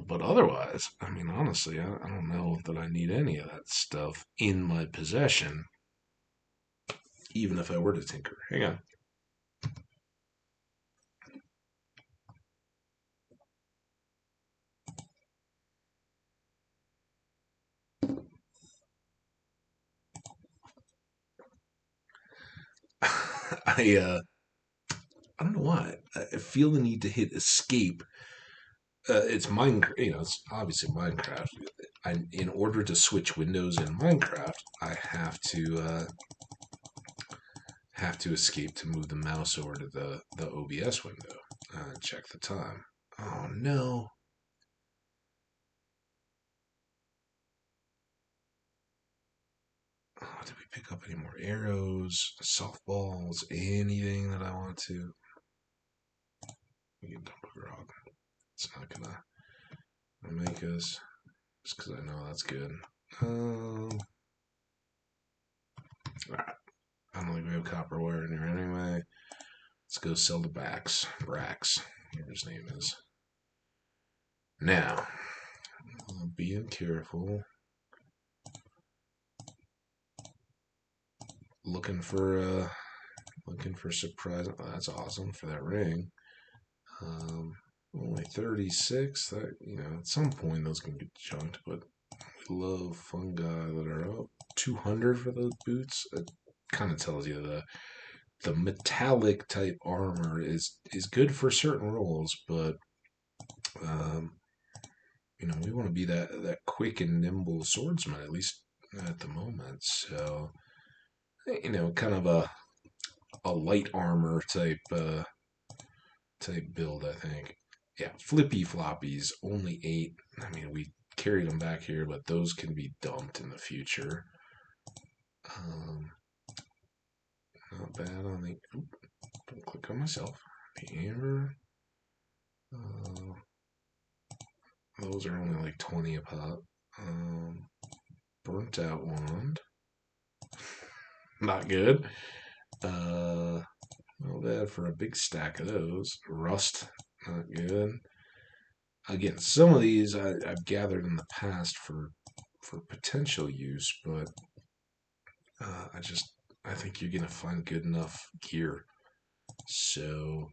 But otherwise, I mean, honestly, I don't know that I need any of that stuff in my possession, even if I were to tinker. Hang on. I don't know why. I feel the need to hit escape. It's Minecraft, it's obviously Minecraft. In order to switch windows in Minecraft, I have to escape to move the mouse over to the OBS window. Check the time. Oh no. Oh, did we pick up any more arrows, softballs, anything that I want to? We can dump a grog. It's not gonna make us, just because I know that's good. Alright. I don't think we have copper wire in here anyway. Let's go sell the Brax, whatever his name is. Now, being careful. Looking for surprise. Oh, that's awesome for that ring. Only 36. That, at some point those can get chunked, but we love fungi that are up. 200 for those boots. It kind of tells you the metallic type armor is good for certain roles, but we want to be that quick and nimble swordsman, at least at the moment. So kind of a light armor type build, I think. Yeah, flippy floppies, only 8. I mean, we carried them back here, but those can be dumped in the future. Not bad on the. Don't click on myself. The amber. Those are only like 20 a pop. Burnt out wand. Not good. Not bad for a big stack of those. Rust. Not good. Again, some of these I've gathered in the past for potential use, but I think you're gonna find good enough gear. So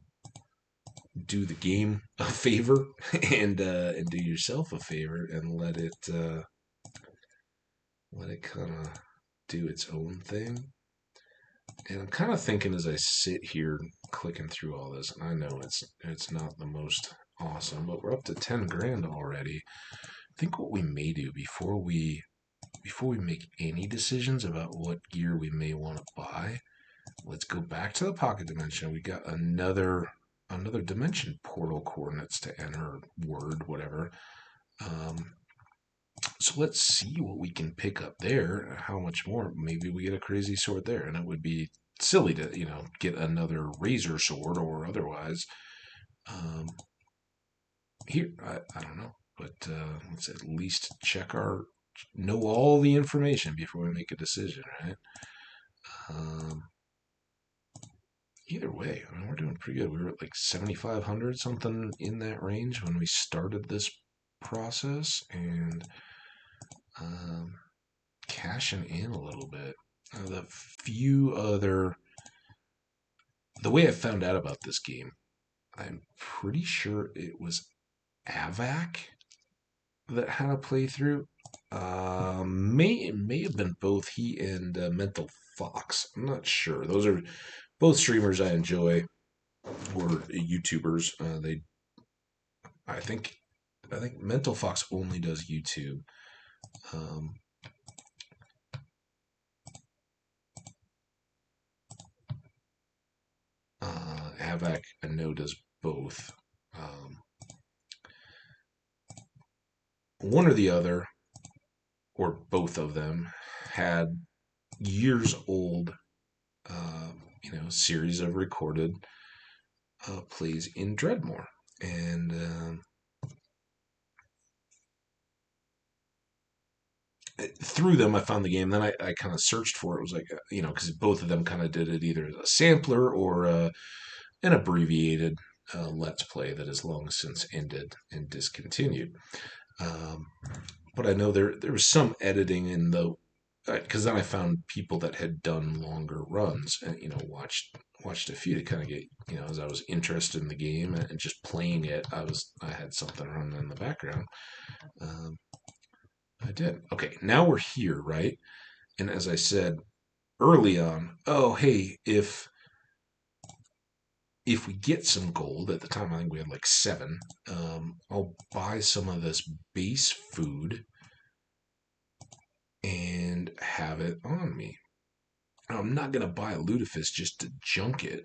do the game a favor and do yourself a favor and let it kind of do its own thing. And I'm kind of thinking as I sit here clicking through all this, and I know it's not the most awesome, but we're up to 10 grand already. I think what we may do before we make any decisions about what gear we may want to buy, let's go back to the pocket dimension. We got another dimension portal coordinates to enter, word, whatever. So let's see what we can pick up there. How much more? Maybe we get a crazy sword there, and it would be silly to get another razor sword or otherwise. Here, I don't know, but let's at least know all the information before we make a decision, right? Either way, I mean, we're doing pretty good. We were at like 7,500, something in that range when we started this process, and cashing in a little bit. The way I found out about this game, I'm pretty sure it was Avac that had a playthrough. It may have been both he and Mental Fox. I'm not sure. Those are both streamers I enjoy, or YouTubers. I think Mental Fox only does YouTube. Havoc, I know, does both. One or the other, or both of them, had years old, series of recorded plays in Dredmor, and through them I found the game. Then I kind of searched for it. It was like because both of them kind of did it either as a sampler or an abbreviated Let's Play that has long since ended and discontinued. But I know there was some editing in the because then I found people that had done longer runs and watched a few to kind of get as I was interested in the game and just playing it, I had something running in the background. I did. Okay, now we're here, right? And as I said early on, oh hey, if we get some gold, at the time I think we had like 7, I'll buy some of this base food and have it on me. I'm not going to buy a lutefisk just to junk it,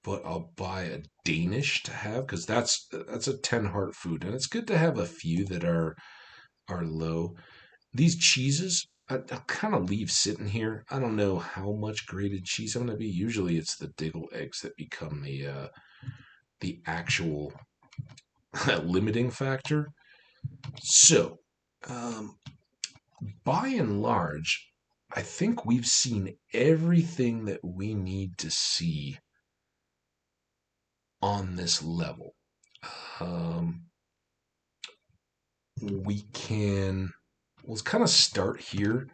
but I'll buy a Danish to have because that's a 10 heart food, and it's good to have a few that are low. These cheeses, I'll kind of leave sitting here. I don't know how much grated cheese I'm going to be. Usually it's the Diggle eggs that become the actual limiting factor. So, by and large, I think we've seen everything that we need to see on this level. Let's kind of start here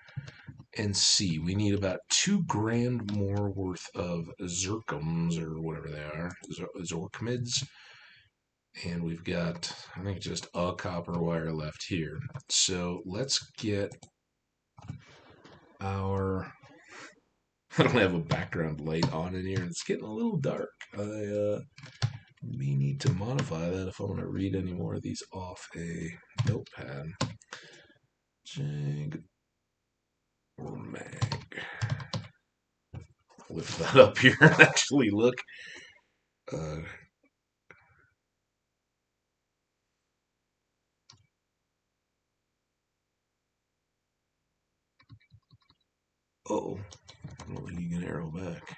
and see. We need about 2 grand more worth of zircums or whatever they are, zorkmids. And we've got, I think, just a copper wire left here. So let's get our... I don't have a background light on in here. It's getting a little dark. I may need to modify that if I want to read any more of these off a notepad. Jag or mag. Lift that up here and actually look. Oh, I don't think you can arrow back.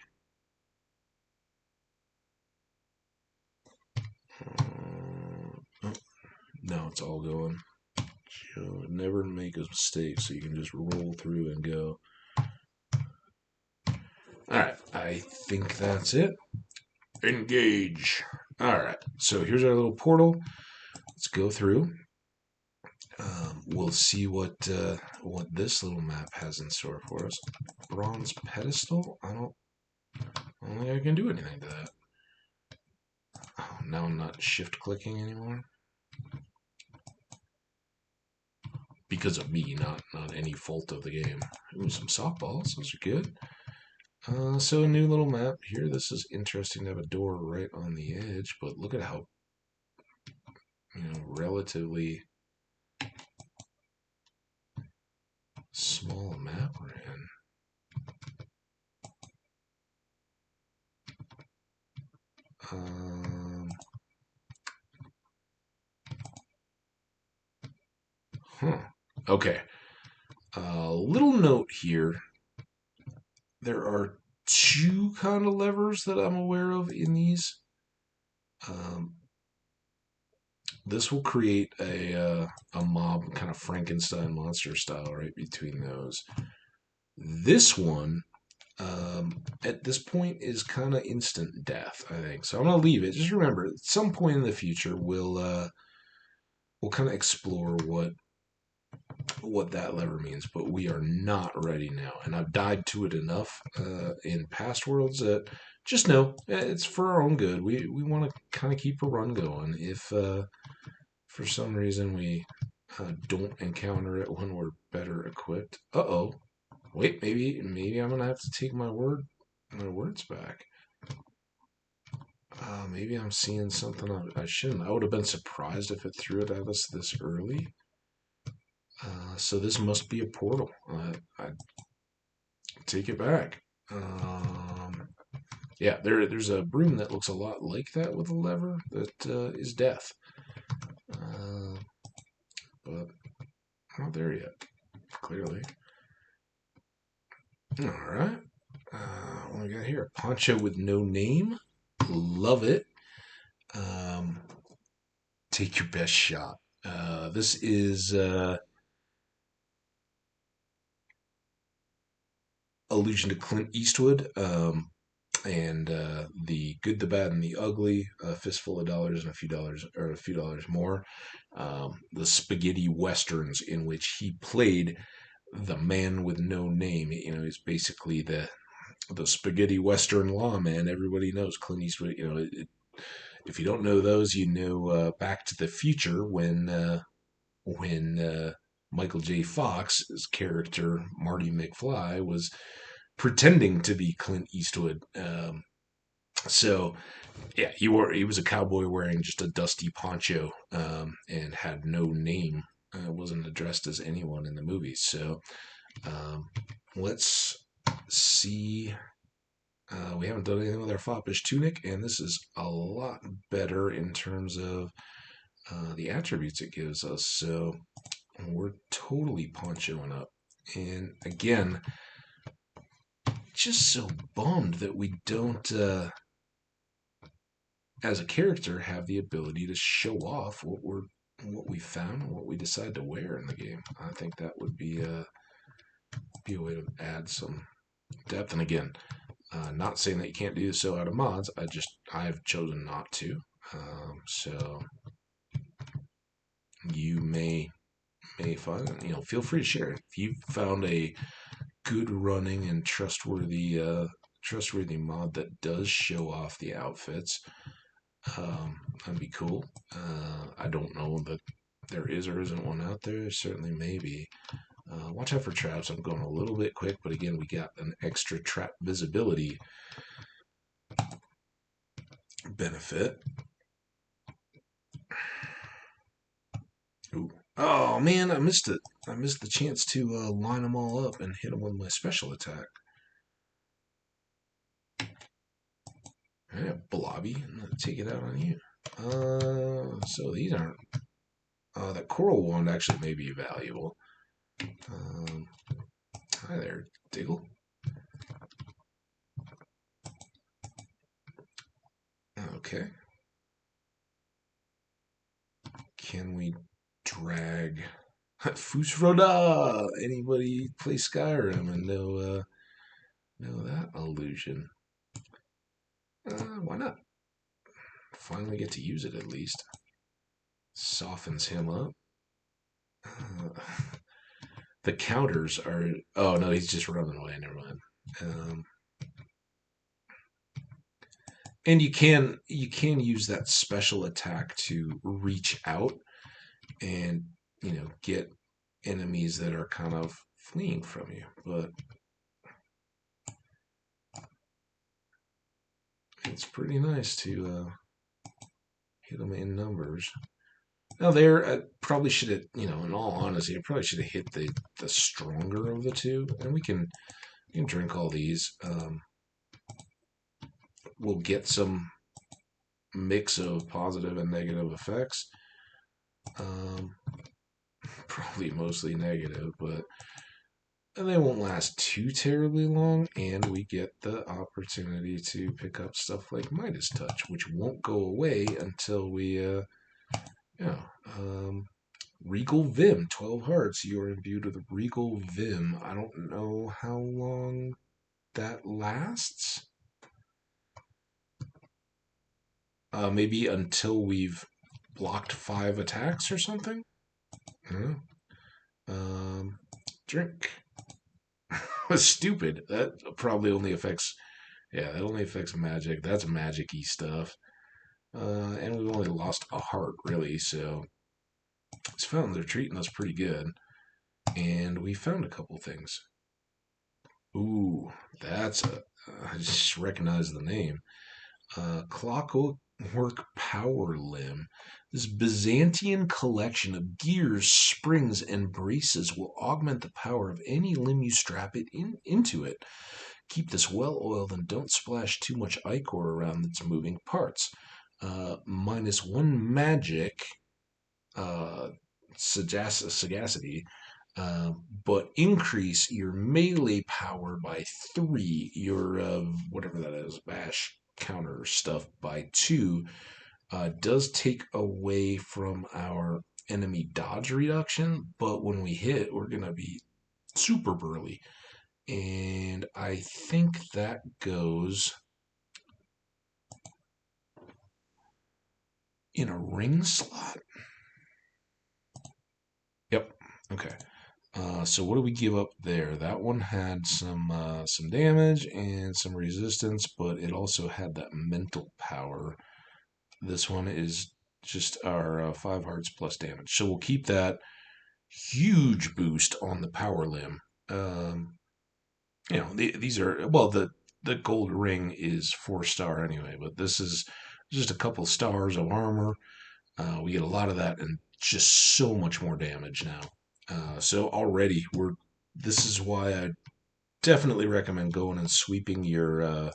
Oh, now it's all going. So never make a mistake, so you can just roll through and go. Alright, I think that's it. Engage. Alright, so here's our little portal. Let's go through. We'll see what this little map has in store for us. Bronze pedestal? I don't think I can do anything to that. Oh, now I'm not shift clicking anymore. Because of me, not any fault of the game. Ooh, some softballs. Those are good. So a new little map here. This is interesting to have a door right on the edge, but look at how, relatively small a map we're in. Huh. Okay. Little note here. There are two kind of levers that I'm aware of in these. This will create a mob kind of Frankenstein monster style right between those. This one, at this point, is kind of instant death, I think. So I'm gonna leave it. Just remember, at some point in the future, we'll kind of explore what that lever means, but we are not ready now. And I've died to it enough in past worlds that just know it's for our own good. We want to kind of keep a run going. If for some reason we don't encounter it when we're better equipped, wait, maybe I'm gonna have to take my words back. Maybe I'm seeing something I shouldn't. I would have been surprised if it threw it at us this early. So this must be a portal. I take it back. Yeah, there's a broom that looks a lot like that with a lever that is death. But not there yet, clearly. All right. What we got here? A poncho with no name. Love it. Take your best shot. This is allusion to Clint Eastwood. And the good, the bad, and the ugly, a fistful of dollars and a few dollars more. The spaghetti westerns in which he played the man with no name. He's basically the spaghetti western lawman. Everybody knows Clint Eastwood. If you don't know those, Back to the Future when Michael J. Fox's character Marty McFly was pretending to be Clint Eastwood. So yeah, he was a cowboy wearing just a dusty poncho and had no name. Wasn't addressed as anyone in the movie. So let's see. We haven't done anything with our foppish tunic, and this is a lot better in terms of the attributes it gives us. So we're totally ponchoing up. And again, just so bummed that we don't, as a character, have the ability to show off what we found and what we decide to wear in the game. I think that would be a way to add some depth. And again, not saying that you can't do so out of mods. I've chosen not to. So you may find, feel free to share it. If you found a good running and trustworthy mod that does show off the outfits, that'd be cool. I don't know that there is or isn't one out there. Certainly maybe. Watch out for traps. I'm going a little bit quick, but again, we got an extra trap visibility benefit. Ooh. Oh man, I missed it. I missed the chance to line them all up and hit them with my special attack. Yeah, Blobby, I'm gonna take it out on you. So these aren't. That coral wand actually may be valuable. Hi there, Diggle. Okay. Can we drag Fusroda? Anybody play Skyrim and know that illusion? Why not? Finally get to use it at least. Softens him up. The counters are. Oh no, he's just running away. Never mind. And you can use that special attack to reach out and get enemies that are kind of fleeing from you. But it's pretty nice to hit them in numbers. Now there, I probably should have, in all honesty, I probably should have hit the stronger of the two, and we can drink all these. We'll get some mix of positive and negative effects. Um, Probably mostly negative, but they won't last too terribly long, and we get the opportunity to pick up stuff like Midas Touch, which won't go away until we, yeah, um, Regal Vim, 12 hearts. You are imbued with Regal Vim. I don't know how long that lasts. Maybe until we've blocked 5 attacks or something. Yeah. Um, Drink. Was stupid. That probably only affects. Yeah, that only affects magic. That's magic-y stuff. And we've only lost a heart, really. So these fountains are treating us pretty good. And we found a couple things. Ooh, that's a. I just recognize the name. Clockwork Power Limb. This Byzantine collection of gears, springs, and braces will augment the power of any limb you strap into it. Keep this well oiled and don't splash too much ichor around its moving parts. -1 magic, uh, sagacity, but increase your melee power by 3, your whatever that is, bash counter stuff by 2. Does take away from our enemy dodge reduction, but when we hit, we're going to be super burly. And I think that goes in a ring slot. Yep. Okay. So what do we give up there? That one had some damage and some resistance, but it also had that mental power. This one is just our 5 hearts plus damage. So we'll keep that huge boost on the power limb. These are, well, the gold ring is 4-star anyway, but this is just a couple stars of armor. We get a lot of that and just so much more damage now. So already this is why I definitely recommend going and sweeping your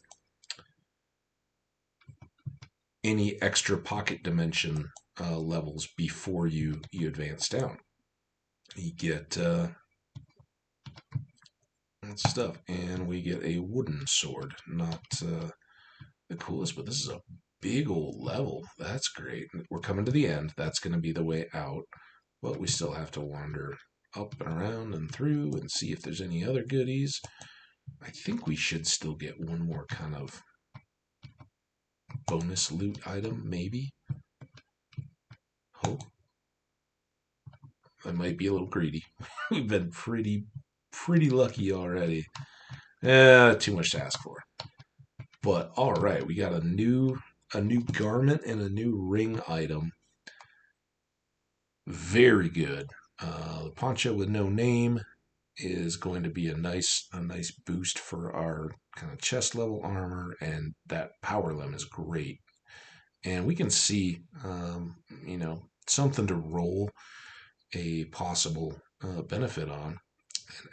any extra pocket dimension levels before you advance down. You get that stuff, and we get a wooden sword. Not the coolest, but this is a big old level. That's great. We're coming to the end. That's going to be the way out, but we still have to wander up and around and through and see if there's any other goodies. I think we should still get one more kind of bonus loot item, maybe. Hope. I might be a little greedy. We've been pretty lucky already. Too much to ask for. But all right, we got a new garment and a new ring item. Very good. The poncho with no name is going to be a nice boost for our kind of chest level armor, and that power limb is great. And we can see, something to roll a possible benefit on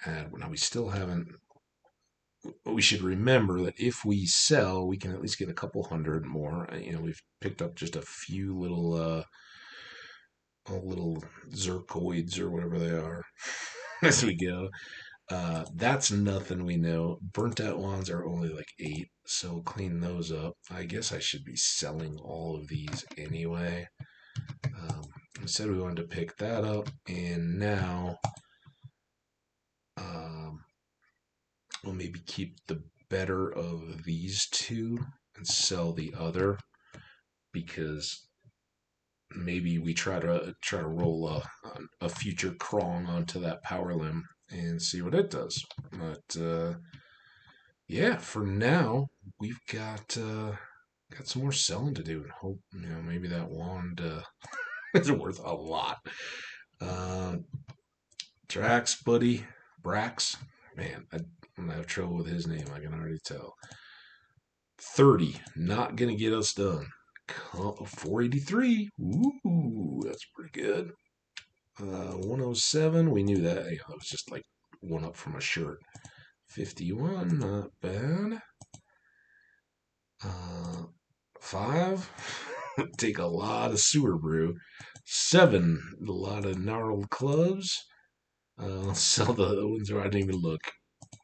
and add. Now we still haven't. We should remember that if we sell, we can at least get a couple hundred more. We've picked up just a few little zircoids or whatever they are as we go. That's nothing we know. Burnt out ones are only like 8, so clean those up. I guess I should be selling all of these anyway. We said we wanted to pick that up, and now we'll maybe keep the better of these two and sell the other, because maybe we try to roll a future Krong onto that power limb and see what it does. But yeah, for now we've got got some more selling to do and hope, maybe that wand is worth a lot. Drax, buddy. Brax. Man, I'm going to have trouble with his name. I can already tell. 30. Not going to get us done. 483. Ooh, that's pretty good. 107. We knew that. That was just like one up from a shirt. 51. Not bad. 5. Take a lot of sewer brew. 7. A lot of gnarled clubs. I'll sell the ones where I didn't even look.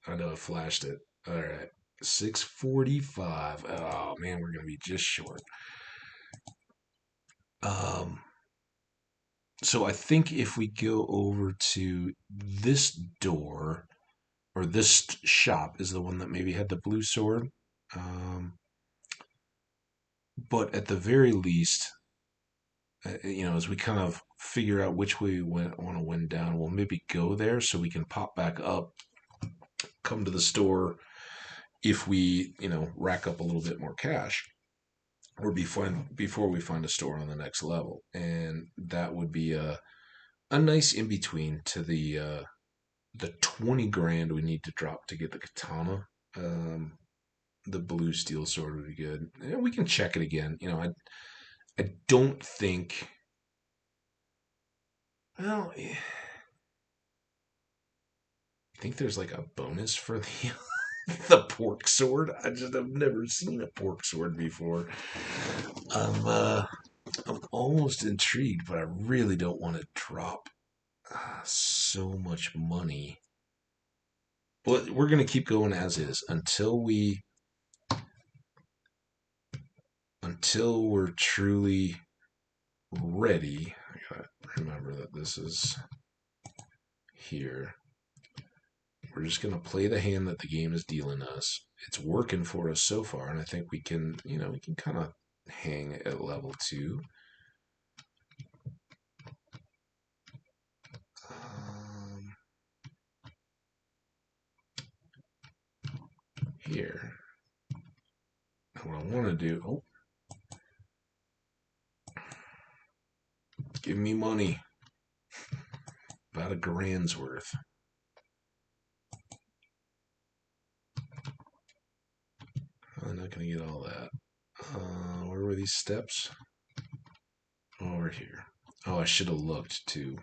I know I flashed it. All right. 645. Oh, man, we're going to be just short. So I think if we go over to this door, or this shop is the one that maybe had the blue sword. But at the very least, as we kind of figure out which way we want to win down, we'll maybe go there so we can pop back up, come to the store if we, rack up a little bit more cash, or before we find a store on the next level. And that would be a nice in between to the 20 grand we need to drop to get the katana. The blue steel sword would be good. And we can check it again. I don't think. Well, I think there's like a bonus for the the pork sword. I've never seen a pork sword before. I'm almost intrigued, but I really don't want to drop so much money. But we're gonna keep going as is until we're truly ready. I gotta remember that this is here. We're just gonna play the hand that the game is dealing us. It's working for us so far, and I think we can kind of hang at level 2. Here. What I want to do. Oh, give me money. About a grand's worth. I'm not going to get all that. Where were these steps? Over here. Oh, I should have looked too.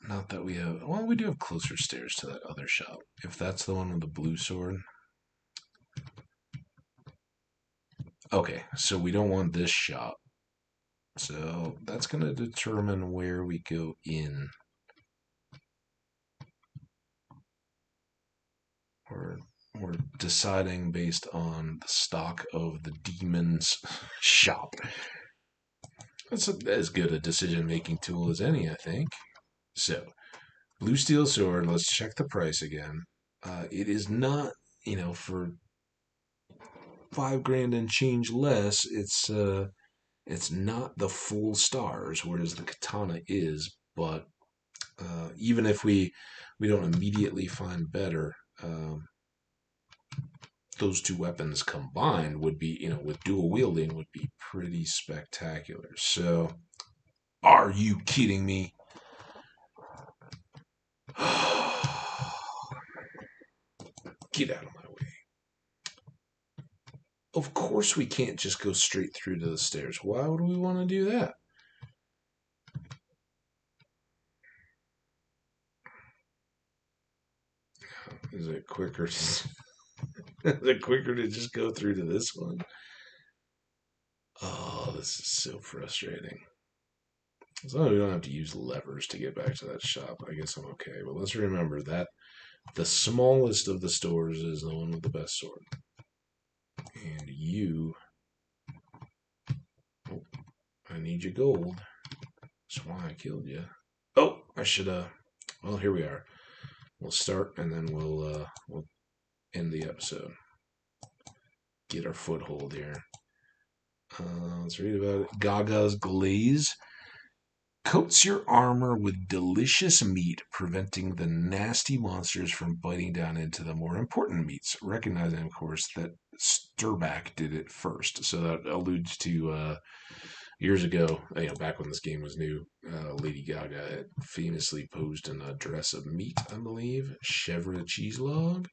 Not that we have. Well, we do have closer stairs to that other shop. If that's the one with the blue sword. Okay, so we don't want this shop. So that's going to determine where we go in. We're deciding based on the stock of the demon's shop. That's as good a decision-making tool as any, I think. So, blue steel sword. Let's check the price again. It is not, for 5 grand and change less. It's not the full stars, whereas the katana is. But even if we don't immediately find better, those two weapons combined would be, with dual wielding, would be pretty spectacular. So, are you kidding me? Get out of my way. Of course we can't just go straight through to the stairs. Why would we want to do that? Is it quicker? Is it quicker to just go through to this one? Oh, this is so frustrating. As long as we don't have to use levers to get back to that shop, I guess I'm okay. But let's remember that the smallest of the stores is the one with the best sword. And you... Oh, I need your gold. That's why I killed you. Oh, I should have... Well, here we are. We'll start, and then we'll end the episode. Get our foothold here. Let's read about it. Gaga's Glaze. Coats your armor with delicious meat, preventing the nasty monsters from biting down into the more important meats. Recognizing, of course, that Sturback did it first. So that alludes to years ago, back when this game was new, Lady Gaga had famously posed in a dress of meat, I believe. Chèvre cheese log.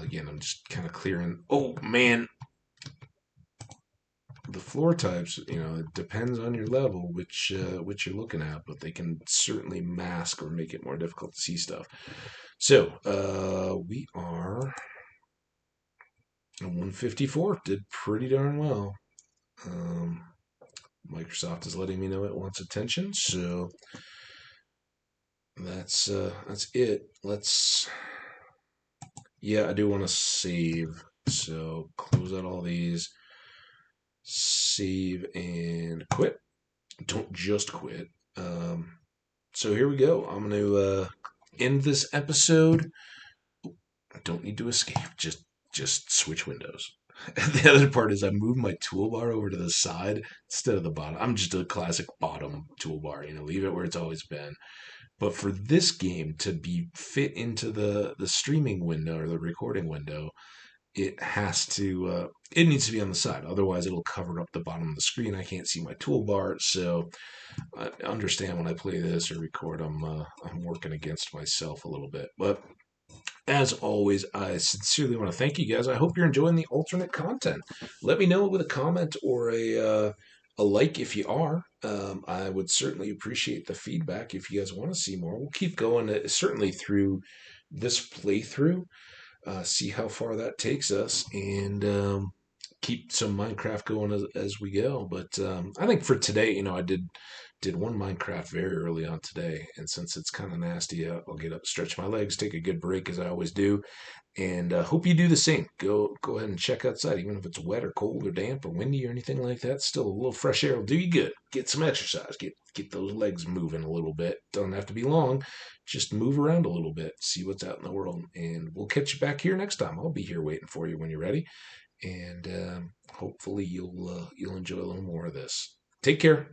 Again, I'm just kind of clearing. Oh, man. The floor types, it depends on your level, which you're looking at, but they can certainly mask or make it more difficult to see stuff. So we are 154. Did pretty darn well. Microsoft is letting me know it wants attention, so that's it. I do want to save, so close out all these, save and quit. Don't just quit. So here we go. I'm going to end this episode. I don't need to escape. Just switch windows. The other part is I moved my toolbar over to the side instead of the bottom. I'm just a classic bottom toolbar. Leave it where it's always been. But for this game to be fit into the streaming window or the recording window, it needs to be on the side. Otherwise, it'll cover up the bottom of the screen. I can't see my toolbar. So I understand when I play this or record, I'm working against myself a little bit. But as always, I sincerely want to thank you guys. I hope you're enjoying the alternate content. Let me know with a comment or a like if you are. I would certainly appreciate the feedback if you guys want to see more. We'll keep going, certainly through this playthrough, see how far that takes us, and keep some Minecraft going as we go. But I think for today, I did one Minecraft very early on today, and since it's kind of nasty out, I'll get up, stretch my legs, take a good break as I always do, and hope you do the same. Go ahead and check outside, even if it's wet or cold or damp or windy or anything like that. Still, a little fresh air will do you good. Get some exercise. Get those legs moving a little bit. Doesn't have to be long. Just move around a little bit. See what's out in the world, and we'll catch you back here next time. I'll be here waiting for you when you're ready, and hopefully you'll enjoy a little more of this. Take care.